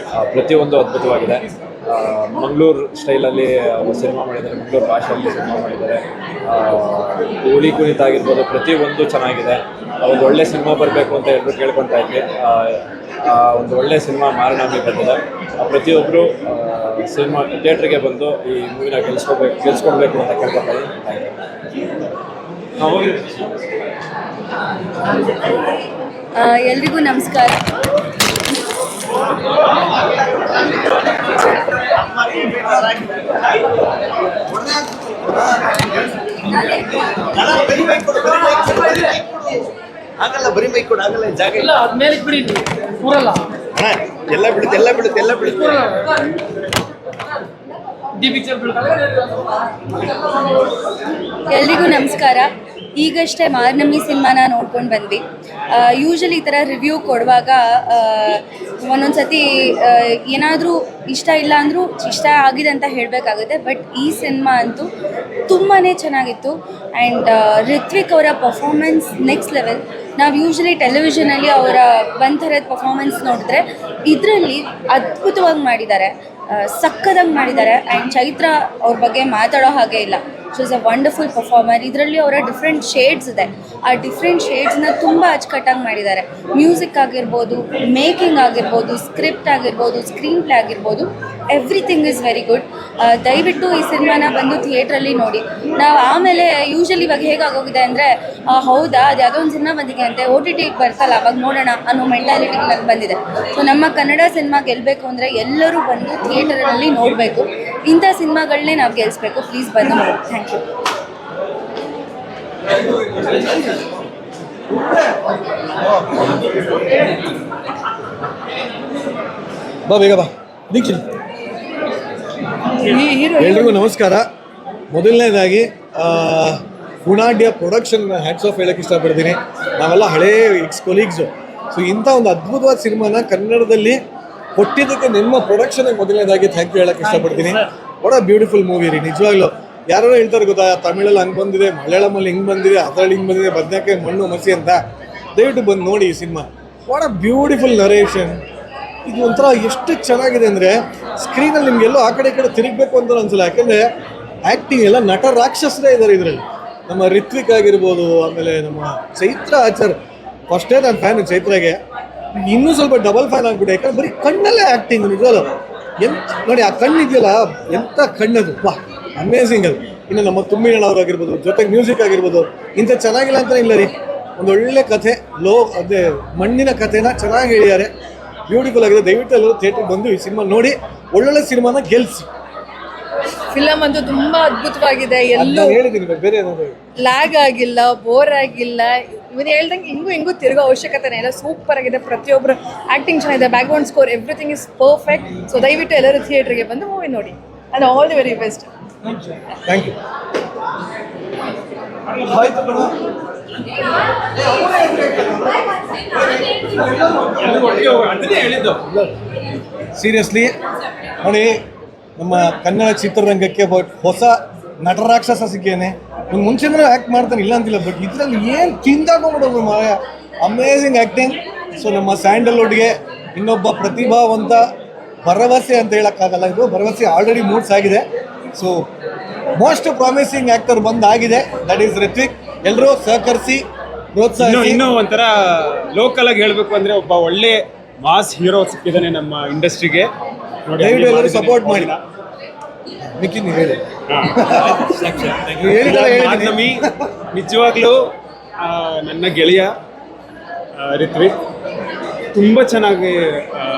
ಪ್ರತಿಯೊಂದು ಅದ್ಭುತವಾಗಿದೆ. ಮಂಗಳೂರು ಸ್ಟೈಲಲ್ಲಿ ಸಿನಿಮಾ ಮಾಡಿದ್ದಾರೆ, ಮಂಗಳೂರು ಭಾಷೆಯಲ್ಲಿ ಸಿನಿಮಾ ಮಾಡಿದ್ದಾರೆ. ಹುಲಿ ಕುಣಿತ ಆಗಿರ್ಬೋದು, ಪ್ರತಿಯೊಂದು ಚೆನ್ನಾಗಿದೆ. ಒಂದು ಒಳ್ಳೆ ಸಿನಿಮಾ ಬರಬೇಕು ಅಂತ ಎಲ್ಲರೂ ಕೇಳ್ಕೊತಾ ಇದ್ವಿ. ಒಂದು ಒಳ್ಳೆ ಸಿನಿಮಾ ಮಾರ್ನಮಿ ಬಂದಿದೆ. ಪ್ರತಿಯೊಬ್ಬರು ಸಿನಿಮಾ ಥಿಯೇಟ್ರಿಗೆ ಬಂದು ಈ ಮೂವಿನ ಗೆಲ್ಸ್ಕೊಳ್ಬೇಕು ಅಂತ ಕೇಳ್ಕೊತಾ ಇದ್ದೀನಿ. ಎಲ್ರಿಗೂ ನಮಸ್ಕಾರ. ಆಗಲ್ಲ, ಬರೀ ಬೈಕ್ ಕೊಡು, ಆಗಲ್ಲ, ಜಾಗ ಇಲ್ಲ. ಮೇಲೆ ಬಿಡಿ, ಕೂರಲ್ಲ. ಎಲ್ಲ ಬಿಡುತ್ತೆ. ಎಲ್ರಿಗೂ ನಮಸ್ಕಾರ. ಈಗಷ್ಟೇ ಮಾರ್ನಮಿ ಸಿನಿಮಾನ ನೋಡ್ಕೊಂಡು ಬಂದ್ವಿ. ಯೂಶಲಿ ಈ ಥರ ರಿವ್ಯೂ ಕೊಡುವಾಗ ಒಂದೊಂದು ಸತಿ ಏನಾದರೂ ಇಷ್ಟ ಇಲ್ಲ ಅಂದರೂ ಇಷ್ಟ ಆಗಿದೆ ಅಂತ ಹೇಳಬೇಕಾಗುತ್ತೆ. ಬಟ್ ಈ ಸಿನಿಮಾ ಅಂತೂ ತುಂಬಾ ಚೆನ್ನಾಗಿತ್ತು. ಆ್ಯಂಡ್ ರಿತ್ವಿಕ್ ಅವರ ಪರ್ಫಾರ್ಮೆನ್ಸ್ ನೆಕ್ಸ್ಟ್ ಲೆವೆಲ್. ನಾವು ಯೂಶಲಿ ಟೆಲಿವಿಷನಲ್ಲಿ ಅವರ ಒಂಥರದ ಪರ್ಫಾರ್ಮೆನ್ಸ್ ನೋಡಿದ್ರೆ ಇದರಲ್ಲಿ ಅದ್ಭುತವಾಗಿ ಮಾಡಿದ್ದಾರೆ, ಸಕ್ಕದಾಗಿ ಮಾಡಿದ್ದಾರೆ. ಆ್ಯಂಡ್ ಚೈತ್ರ ಅವ್ರ ಬಗ್ಗೆ ಮಾತಾಡೋ ಹಾಗೆ ಇಲ್ಲ. She is a wonderful performer. ಇದರಲ್ಲಿ ಅವರ ಡಿಫ್ರೆಂಟ್ ಶೇಡ್ಸ್ ಇದೆ, ಆ ಡಿಫ್ರೆಂಟ್ ಶೇಡ್ಸ್ನ ತುಂಬ ಅಚ್ಚುಕಟ್ಟಾಗಿ ಮಾಡಿದ್ದಾರೆ. ಮ್ಯೂಸಿಕ್ ಆಗಿರ್ಬೋದು, ಮೇಕಿಂಗ್ ಆಗಿರ್ಬೋದು, ಸ್ಕ್ರಿಪ್ಟ್ ಆಗಿರ್ಬೋದು, ಸ್ಕ್ರೀನ್ ಪ್ಲೇ ಆಗಿರ್ಬೋದು, ಎವ್ರಿಥಿಂಗ್ ಈಸ್ ವೆರಿ ಗುಡ್. ದಯವಿಟ್ಟು ಈ ಸಿನಿಮಾನ ಬಂದು ಥಿಯೇಟ್ರಲ್ಲಿ ನೋಡಿ. ನಾವು ಆಮೇಲೆ ಯೂಶಲಿ ಇವಾಗ ಹೇಗಾಗೋಗಿದೆ ಅಂದರೆ, ಹೌದಾ ಅದು ಯಾವುದೋ ಒಂದು ಸಿನಿಮಾ ಬಂದಿದೆ ಅಂತೆ OTT ಬರ್ತಲ್ಲ ಅವಾಗ ನೋಡೋಣ ಅನ್ನೋ ಮೆಂಟಾಲಿಟಿ ನನಗೆ ಬಂದಿದೆ. ಸೊ ನಮ್ಮ ಕನ್ನಡ ಸಿನಿಮಾ ಗೆಲ್ಲಬೇಕು ಅಂದರೆ ಎಲ್ಲರೂ ಬಂದು ಥಿಯೇಟರಲ್ಲಿ ನೋಡಬೇಕು. ಇಂಥ ಸಿನಿಮಾಗಳನ್ನೇ ನಾವು ಗೆಲ್ಲಿಸ್ಬೇಕು. ಪ್ಲೀಸ್ ಬಂದು ನೋಡಿ. Thank you. ಬಾ ಬೇಗ ಬಾ ದೀಕ್ಷಿತ್. ಎಲ್ರಿಗೂ ನಮಸ್ಕಾರ. ಮೊದಲನೇದಾಗಿ ಗುಣಾಢ್ಯ ಪ್ರೊಡಕ್ಷನ್ ಹ್ಯಾಟ್ಸ್ ಆಫ್ ಹೇಳಕ್ಕೆ ಇಷ್ಟಪಡ್ತೀನಿ. ನಾವೆಲ್ಲ ಹಳೇ ಕೊಲೀಗ್ಸು. ಸೊ ಇಂಥ ಒಂದು ಅದ್ಭುತವಾದ ಸಿನಿಮಾನ ಕನ್ನಡದಲ್ಲಿ ಕೊಟ್ಟಿದ್ದಕ್ಕೆ ನಿಮ್ಮ ಪ್ರೊಡಕ್ಷನ್ಗೆ ಮೊದಲನೇದಾಗಿ ಥ್ಯಾಂಕ್ ಯು ಹೇಳಕ್ಕೆ ಇಷ್ಟಪಡ್ತೀನಿ. ವಾಟ್ ಅ ಬ್ಯೂಟಿಫುಲ್ ಮೂವಿ ರೀ, ನಿಜವಾಗ್ಲೂ. ಯಾರೋ ಹೇಳ್ತಾರೆ ಗೊತ್ತಾ, ತಮಿಳಲ್ಲಿ ಹಂಗೆ ಬಂದಿದೆ, ಮಲಯಾಳಮಲ್ಲಿ ಹಿಂಗೆ ಬಂದಿದೆ, ಅದರಲ್ಲಿ ಹಿಂಗೆ ಬಂದಿದೆ, ಬದನೆಕಾಯಿ ಮಣ್ಣು ಮಸಿ ಅಂತ. ದಯವಿಟ್ಟು ಬಂದು ನೋಡಿ ಈ cinema. What a beautiful narration. ಇದು ಒಂಥರ ಎಷ್ಟು ಚೆನ್ನಾಗಿದೆ ಅಂದರೆ ಸ್ಕ್ರೀನಲ್ಲಿ ನಿಮಗೆಲ್ಲೋ ಆ ಕಡೆ ಈ ಕಡೆ ತಿರುಗಬೇಕು ಅಂತ ಅನ್ಸಲ್ಲ. ಯಾಕೆಂದರೆ ಆ್ಯಕ್ಟಿಂಗ್ ಎಲ್ಲ ನಟ ರಾಕ್ಷಸರೇ ಇದ್ದಾರೆ ಇದರಲ್ಲಿ. ನಮ್ಮ ರಿತ್ವಿಕ್ ಆಗಿರ್ಬೋದು, ಆಮೇಲೆ ನಮ್ಮ ಚೈತ್ರ ಆಚಾರ್. ಫಸ್ಟೇ ನಾನು ಫ್ಯಾನ್ ಚೈತ್ರಾಗೆ, ಇನ್ನೂ ಸ್ವಲ್ಪ ಡಬಲ್ ಫ್ಯಾನ್ ಆಗಿಬಿಟ್ಟೆ. ಯಾಕಂದ್ರೆ ಬರೀ ಕಣ್ಣಲ್ಲೇ ಆ್ಯಕ್ಟಿಂಗ್ ನಿಜವಲ್ಲ. ನೋಡಿ ಆ ಕಣ್ಣು ಇದೆಯಲ್ಲ, ಎಂಥ ಕಣ್ಣದು, ವಾ ಅಮೇಝಿಂಗ್ ಅದು. ಇನ್ನು ನಮ್ಮ ತುಂಬಿಣ್ಣವರಾಗಿರ್ಬೋದು, ಜೊತೆಗೆ ಮ್ಯೂಸಿಕ್ ಆಗಿರ್ಬೋದು, ಇಂಥ ಚೆನ್ನಾಗಿಲ್ಲ ಅಂತಲೇ ಇಲ್ಲ ರೀ. ಒಂದೊಳ್ಳೆ ಕಥೆ, ಅದೇ ಮಣ್ಣಿನ ಕಥೆನ ಚೆನ್ನಾಗಿ ಹೇಳಿದ್ದಾರೆ. ಬ್ಯೂಟಿಫುಲ್ ಆಗಿದೆ. ದಯವಿಟ್ಟು ಎಲ್ಲರೂ ಥಿಯೇಟ್ರಿಗೆ ಬಂದು ಈ ಸಿನಿಮಾ ನೋಡಿ, ಒಳ್ಳೊಳ್ಳೆ ಸಿನಿಮಾನ ಗೆಲ್ಲಿಸಿ. ಫಿಲಮ್ ಅಂತೂ ತುಂಬಾ ಅದ್ಭುತವಾಗಿದೆ. ಎಲ್ಲೂ ಹೇಳಿದ್ದೀನಿ, ಬೇರೆ ಏನಾದ್ರು ಲ್ಯಾಗ್ ಆಗಿಲ್ಲ, ಬೋರ್ ಆಗಿಲ್ಲ. ಇವನು ಹೇಳ್ದಂಗೆ ಹಿಂಗೂ ತಿರುಗೋ ಅವಶ್ಯಕತೆನೇ ಇಲ್ಲ. ಸೂಪರ್ ಆಗಿದೆ. ಪ್ರತಿಯೊಬ್ಬರು ಆ್ಯಕ್ಟಿಂಗ್ ಚೆನ್ನಾಗಿದೆ, background score, everything is perfect. So ದಯವಿಟ್ಟು ಎಲ್ಲರೂ ಥಿಯೇಟ್ರಿಗೆ ಬಂದು ಮೂವಿ ನೋಡಿ. And all the very best. Thank you. Seriously ನೋಡಿ, ನಮ್ಮ ಕನ್ನಡ ಚಿತ್ರರಂಗಕ್ಕೆ ಹೊಸ ನಟರಾಕ್ಷಸ ಸಿಕ್ಕೇನೆ. ಒಂದು ಮುಂಚೆನೇ ಆ್ಯಕ್ಟ್ ಮಾಡ್ತಾನೆ, ಇಲ್ಲ ಅಂತಿಲ್ಲ. ಬಟ್ ಇದರಲ್ಲಿ ಏನು ತಿಂದಾಕೊಂಡ್ಬಿಡೋದು ಮಾಯ, ಅಮೇಝಿಂಗ್ ಆ್ಯಕ್ಟಿಂಗ್. ಸೊ ನಮ್ಮ ಸ್ಯಾಂಡಲ್ವುಡ್ಗೆ ಇನ್ನೊಬ್ಬ ಪ್ರತಿಭಾವಂತ ಭರವಸೆ ಅಂತ ಹೇಳೋಕ್ಕಾಗಲ್ಲ, ಇದು ಭರವಸೆ ಆಲ್ರೆಡಿ ಮೂಡ್ಸ್ ಆಗಿದೆ. ಸೊ ಮೋಸ್ಟ್ ಪ್ರಾಮಿಸಿಂಗ್ ಆ್ಯಕ್ಟರ್ ಬಂದಾಗಿದೆ, ದಟ್ ಈಸ್ ರಿತ್ವಿಕ್. ಎಲ್ಲರೂ ಸಹಕರಿಸಿ ಪ್ರೋತ್ಸಾಹಿಸಿ. ಇನ್ನೂ ಒಂಥರ ಲೋಕಲ್ ಆಗಿ ಹೇಳಬೇಕು ಅಂದರೆ, ಒಬ್ಬ ಒಳ್ಳೆ ಮಾಸ್ ಹೀರೋ ಸಿಕ್ಕಿದ್ದಾನೆ ನಮ್ಮ ಇಂಡಸ್ಟ್ರಿಗೆ. ದಯವಿಟ್ಟು ಎಲ್ಲರೂ ಸಪೋರ್ಟ್ ಮಾಡಿ. ಮಿಕ್ಕಿ ನೀವು ಹೇಳಿ. ಮಾರ್ನಮಿ ನಿಜವಾಗ್ಲೂ ನನ್ನ ಗೆಳೆಯ ರಿತ್ವಿಕ್ ತುಂಬ ಚೆನ್ನಾಗಿ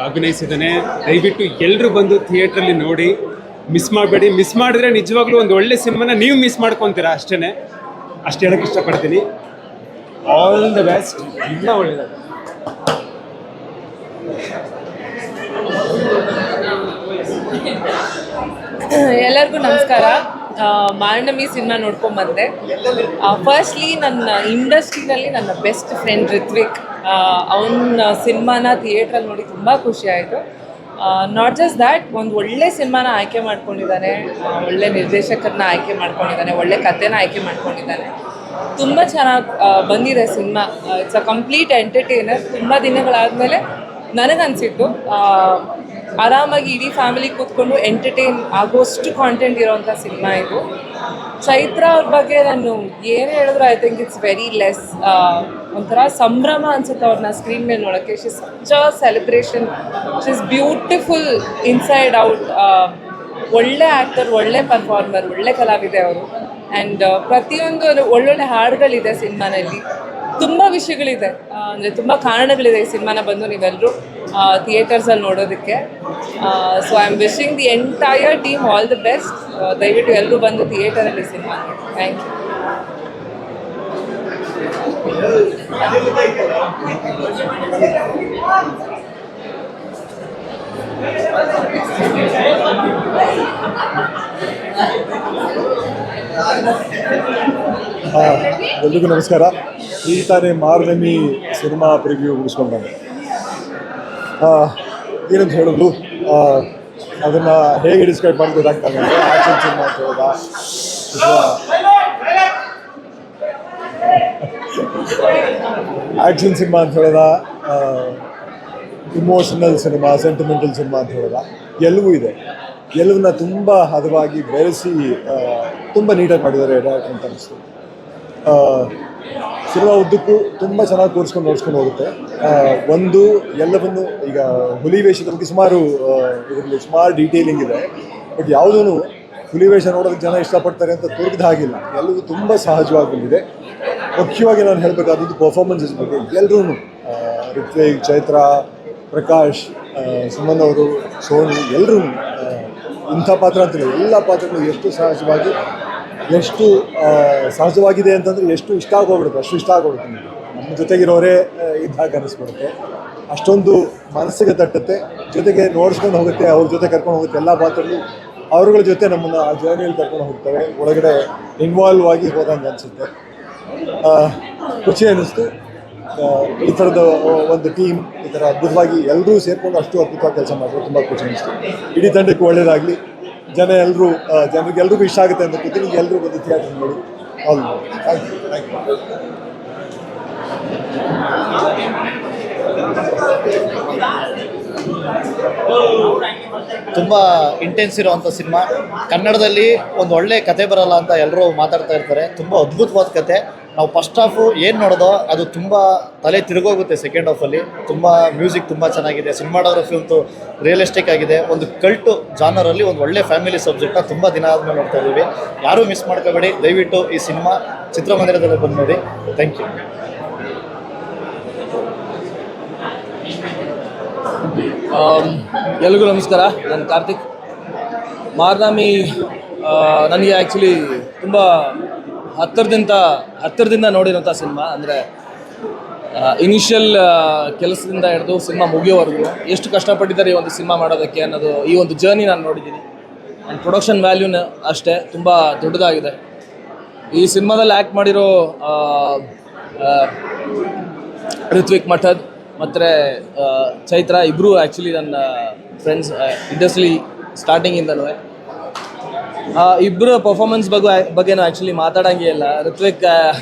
ಅಭಿನಯಿಸಿದ್ದಾನೆ. ದಯವಿಟ್ಟು ಎಲ್ಲರೂ ಬಂದು ಥಿಯೇಟ್ರಲ್ಲಿ ನೋಡಿ, ಮಿಸ್ ಮಾಡಬೇಡಿ. ಮಿಸ್ ಮಾಡಿದ್ರೆ ನಿಜವಾಗ್ಲೂ ಒಂದು ಒಳ್ಳೆ ಸಿನಿಮಾನ ನೀವು ಮಿಸ್ ಮಾಡ್ಕೊತೀರಾ, ಅಷ್ಟು ಹೇಳಕ್ಕೆ ಇಷ್ಟಪಡ್ತೀನಿ. All the best. ತುಂಬ ಒಳ್ಳೆಯದಾಗುತ್ತೆ. ಎಲ್ಲರಿಗೂ ನಮಸ್ಕಾರ. ಮಾರ್ನಮಿ ಸಿನಿಮಾ ನೋಡ್ಕೊಂಬಂದೆ. ಫಸ್ಟ್ಲಿ ನನ್ನ ಇಂಡಸ್ಟ್ರಿನಲ್ಲಿ ನನ್ನ ಬೆಸ್ಟ್ ಫ್ರೆಂಡ್ ರಿತ್ವಿಕ್, ಅವನ ಸಿನಿಮಾನ ಥಿಯೇಟ್ರಲ್ಲಿ ನೋಡಿ ತುಂಬ ಖುಷಿ ಆಯಿತು. ನಾಟ್ ಜಸ್ಟ್ ದ್ಯಾಟ್, ಒಂದು ಒಳ್ಳೆ ಸಿನಿಮಾನ ಆಯ್ಕೆ ಮಾಡ್ಕೊಂಡಿದ್ದಾನೆ, ಒಳ್ಳೆ ನಿರ್ದೇಶಕರನ್ನ ಆಯ್ಕೆ ಮಾಡ್ಕೊಂಡಿದ್ದಾನೆ, ಒಳ್ಳೆ ಕಥೆನ ಆಯ್ಕೆ ಮಾಡ್ಕೊಂಡಿದ್ದಾನೆ. ತುಂಬ ಚೆನ್ನಾಗಿ ಬಂದಿದೆ cinema. It's a complete entertainer. ತುಂಬ ದಿನಗಳಾದಮೇಲೆ ನನಗನ್ಸಿತ್ತು ಆರಾಮಾಗಿ ಇಡೀ ಫ್ಯಾಮಿಲಿ ಕೂತ್ಕೊಂಡು ಎಂಟರ್ಟೈನ್ ಆಗೋಷ್ಟು ಕಾಂಟೆಂಟ್ ಇರೋವಂಥ ಸಿನಿಮಾ ಇದು. ಚೈತ್ರ ಅವ್ರ ಬಗ್ಗೆ ನಾನು ಏನು ಹೇಳಿದ್ರು I think it's very less. ಒಂಥರ ಸಂಭ್ರಮ ಅನ್ಸುತ್ತೆ ಅವ್ರನ್ನ ಸ್ಕ್ರೀನ್ ಮೇಲೆ ನೋಡೋಕ್ಕೆ. She is such a celebration. She is beautiful inside out. ಒಳ್ಳೆ ಆ್ಯಕ್ಟರ್, ಒಳ್ಳೆ ಪರ್ಫಾರ್ಮರ್, ಒಳ್ಳೆ ಕಲಾವಿದೆ ಅವರು. ಆ್ಯಂಡ್ ಪ್ರತಿಯೊಂದು ಒಳ್ಳೊಳ್ಳೆ ಹಾಡುಗಳಿದೆ ಸಿನಿಮಾನಲ್ಲಿ. ತುಂಬ ವಿಷಯಗಳಿದೆ, ಅಂದರೆ ತುಂಬ ಕಾರಣಗಳಿದೆ ಈ ಸಿನಿಮಾನ ಬಂದು ನೀವೆಲ್ಲರೂ ಥಿಯೇಟರ್ಸಲ್ಲಿ ನೋಡೋದಕ್ಕೆ. So I am wishing the entire team all the best. ದಯವಿಟ್ಟು ಎಲ್ಲರೂ ಬಂದು ಥಿಯೇಟರಲ್ಲಿ ಸಿನಿಮಾ ನೋಡಿ. ಥ್ಯಾಂಕ್ ಎಲ್ರಿಗೂ ನಮಸ್ಕಾರ. ಈಗ ತಾನೇ ಮಾರ್ನಮಿ ಸಿನಿಮಾ ಪ್ರಿವ್ಯೂ ಮುಗಿಸ್ಕೊಂಡು ಬಂದೆ. ಏನಂತ ಹೇಳಿದ್ರು, ಅದನ್ನು ಹೇಗೆ ಡಿಸ್ಕ್ರೈಬ್ ಮಾಡಿ ಗೊತ್ತಾಗ್ತಾನೆ ಅಂದರೆ, ಆ್ಯಕ್ಷನ್ ಸಿನಿಮಾ ಅಂತ ಹೇಳಿದ, ಆ್ಯಕ್ಷನ್ ಸಿನಿಮಾ ಅಂತ ಹೇಳಿದ, ಇಮೋಷನಲ್ ಸಿನಿಮಾ, ಸೆಂಟಿಮೆಂಟಲ್ ಸಿನಿಮಾ ಅಂತ ಹೇಳಿದ, ಎಲ್ಲವೂ ಇದೆ. ಎಲ್ಲವನ್ನ ತುಂಬ ಹದವಾಗಿ ಬೆರೆಸಿ ತುಂಬ ನೀಟಾಗಿ ಮಾಡಿದ್ದಾರೆ ಡೈರೆಕ್ಟರ್ ಅಂತ ಅನಿಸ್ತು. ಸಿನಿಮಾ ಉದ್ದಕ್ಕೂ ತುಂಬ ಚೆನ್ನಾಗಿ ನೋಡ್ಸ್ಕೊಂಡು ಹೋಗುತ್ತೆ. ಒಂದು ಎಲ್ಲವನ್ನು ಈಗ ಹುಲಿ ವೇಷದ ಬಗ್ಗೆ ಸುಮಾರು ಇದರಲ್ಲಿ ಸುಮಾರು ಡೀಟೇಲಿಂಗ್ ಇದೆ. ಬಟ್ ಯಾವುದೂ ಹುಲಿ ವೇಷ ನೋಡೋದಕ್ಕೆ ಜನ ಇಷ್ಟಪಡ್ತಾರೆ ಅಂತ ತೋರಿದ ಹಾಗಿಲ್ಲ. ಎಲ್ಲವೂ ತುಂಬ ಸಹಜವಾಗಿ ಬಂದಿದೆ. ಮುಖ್ಯವಾಗಿ ನಾನು ಹೇಳಬೇಕಾದದ್ದು ಪರ್ಫಾರ್ಮೆನ್ಸಸ್ ಬಗ್ಗೆ. ಎಲ್ಲರೂ ಋತ್ವಿಕ್, ಚೈತ್ರ, ಪ್ರಕಾಶ್, ಸುಮನ್ ಅವರು, ಸೋನಿ ಎಲ್ಲರೂ ಇಂಥ ಪಾತ್ರ ಅಂತಿಲ್ಲ, ಎಲ್ಲ ಪಾತ್ರಗಳು ಎಷ್ಟು ಸಹಜವಾಗಿದೆ ಅಂತಂದರೆ ಎಷ್ಟು ಇಷ್ಟ ಆಗೋಗ್ಬಿಡುತ್ತೆ, ಅಷ್ಟು ಇಷ್ಟ ಆಗೋಗ್ಬಿಡುತ್ತೆ. ನಮ್ಮ ಜೊತೆಗಿರೋರೇ ಇದ್ದಾಗ ಅನಿಸ್ಬಿಡುತ್ತೆ. ಅಷ್ಟೊಂದು ಮನಸ್ಸಿಗೆ ತಟ್ಟುತ್ತೆ, ಜೊತೆಗೆ ನೋಡಿಸ್ಕೊಂಡು ಹೋಗುತ್ತೆ, ಅವ್ರ ಜೊತೆ ಕರ್ಕೊಂಡು ಹೋಗುತ್ತೆ. ಎಲ್ಲ ಪಾತ್ರಗಳು ಅವರುಗಳ ಜೊತೆ ನಮ್ಮನ್ನು ಆ ಜರ್ನಿಯಲ್ಲಿ ಕರ್ಕೊಂಡು ಹೋಗ್ತವೆ, ಒಳಗಡೆ ಇನ್ವಾಲ್ವ್ ಆಗಿ ಹೋದಂಗೆ ಅನಿಸುತ್ತೆ. ಖುಷಿ ಅನ್ನಿಸ್ತು. ಈ ಥರದ ಒಂದು ಟೀಮ್ ಈ ಥರ ಅದ್ಭುತವಾಗಿ ಎಲ್ಲರೂ ಸೇರಿಕೊಂಡು ಅಷ್ಟು ಅದ್ಭುತವಾಗಿ ಕೆಲಸ ಮಾಡಿದ್ರು. ತುಂಬ ಖುಷಿ ಅನ್ನಿಸ್ತು. ಇಡೀ ತಂಡಕ್ಕೂ ಒಳ್ಳೆಯದಾಗಲಿ. ಜನರಿಗೆಲ್ರಿಗೂ ಇಷ್ಟ ಆಗುತ್ತೆ ಅಂತ ಕೂತೀನಿ. ಎಲ್ಲರೂ ಬಂದು ಥಿಯೇಟರ್ ನೋಡಿ. All thank you. ತುಂಬ ಇಂಟೆನ್ಸ್ ಇರೋವಂಥ ಸಿನಿಮಾ. ಕನ್ನಡದಲ್ಲಿ ಒಂದು ಒಳ್ಳೆ ಕತೆ ಬರಲ್ಲ ಅಂತ ಎಲ್ಲರೂ ಮಾತಾಡ್ತಾ ಇರ್ತಾರೆ. ತುಂಬ ಅದ್ಭುತವಾದ ಕತೆ. ನಾವು ಫಸ್ಟ್ ಹಾಫು ಏನು ನೋಡೋದೋ ಅದು ತುಂಬ ತಲೆ ತಿರುಗೋಗುತ್ತೆ. ಸೆಕೆಂಡ್ ಹಾಫಲ್ಲಿ ತುಂಬ ಮ್ಯೂಸಿಕ್ ತುಂಬ ಚೆನ್ನಾಗಿದೆ. ಸಿನಿಮಾಟೋಗ್ರಫಿ ಅಂತೂ ರಿಯಲಿಸ್ಟಿಕ್ ಆಗಿದೆ. ಒಂದು ಕಲ್ಟು ಜಾನರಲ್ಲಿ ಒಂದು ಒಳ್ಳೆ ಫ್ಯಾಮಿಲಿ ಸಬ್ಜೆಕ್ಟ್ನ ತುಂಬ ದಿನ ಆದಮೇಲೆ ನೋಡ್ತಾ ಇದ್ದೀವಿ. ಯಾರೂ ಮಿಸ್ ಮಾಡ್ಕೋಬೇಡಿ. ದಯವಿಟ್ಟು ಈ ಸಿನಿಮಾ ಚಿತ್ರಮಂದಿರದಲ್ಲಿ ಬಂದು ನೋಡಿ. Thank you. ಎಲ್ರಿಗೂ ನಮಸ್ಕಾರ. ನಾನು ಕಾರ್ತಿಕ್. ಮಾರ್ನಾಮಿ ನನಗೆ ಆ್ಯಕ್ಚುಲಿ ತುಂಬ ಹತ್ತಿರದಿಂದ ನೋಡಿರೋಂಥ ಸಿನಿಮಾ. ಅಂದರೆ ಇನಿಷಿಯಲ್ ಕೆಲಸದಿಂದ ಹಿಡಿದು ಸಿನಿಮಾ ಮುಗಿಯೋವರೆಗೂ ಎಷ್ಟು ಕಷ್ಟಪಟ್ಟಿದ್ದಾರೆ ಈ ಒಂದು ಸಿನಿಮಾ ಮಾಡೋದಕ್ಕೆ ಅನ್ನೋದು, ಈ ಒಂದು ಜರ್ನಿ ನಾನು ನೋಡಿದ್ದೀನಿ. ಆ್ಯಂಡ್ ಪ್ರೊಡಕ್ಷನ್ ವ್ಯಾಲ್ಯೂನ ಅಷ್ಟೇ ತುಂಬ ದೊಡ್ಡದಾಗಿದೆ. ಈ ಸಿನಿಮಾದಲ್ಲಿ ಆ್ಯಕ್ಟ್ ಮಾಡಿರೋ ಋತ್ವಿಕ್ ಮಠದ್ ಮತ್ತು ಚೈತ್ರ ಇಬ್ಬರು ಆ್ಯಕ್ಚುಲಿ ನನ್ನ ಫ್ರೆಂಡ್ಸ್ ಇಂಡಸ್ಟ್ರಿ ಸ್ಟಾರ್ಟಿಂಗಿಂದಲೂ. ಇಬ್ಬರ ಪರ್ಫಾರ್ಮೆನ್ಸ್ ಬಗ್ಗೆನೂ ಆ್ಯಕ್ಚುಲಿ ಮಾತಾಡೋಂಗೇ ಇಲ್ಲ. Ritwik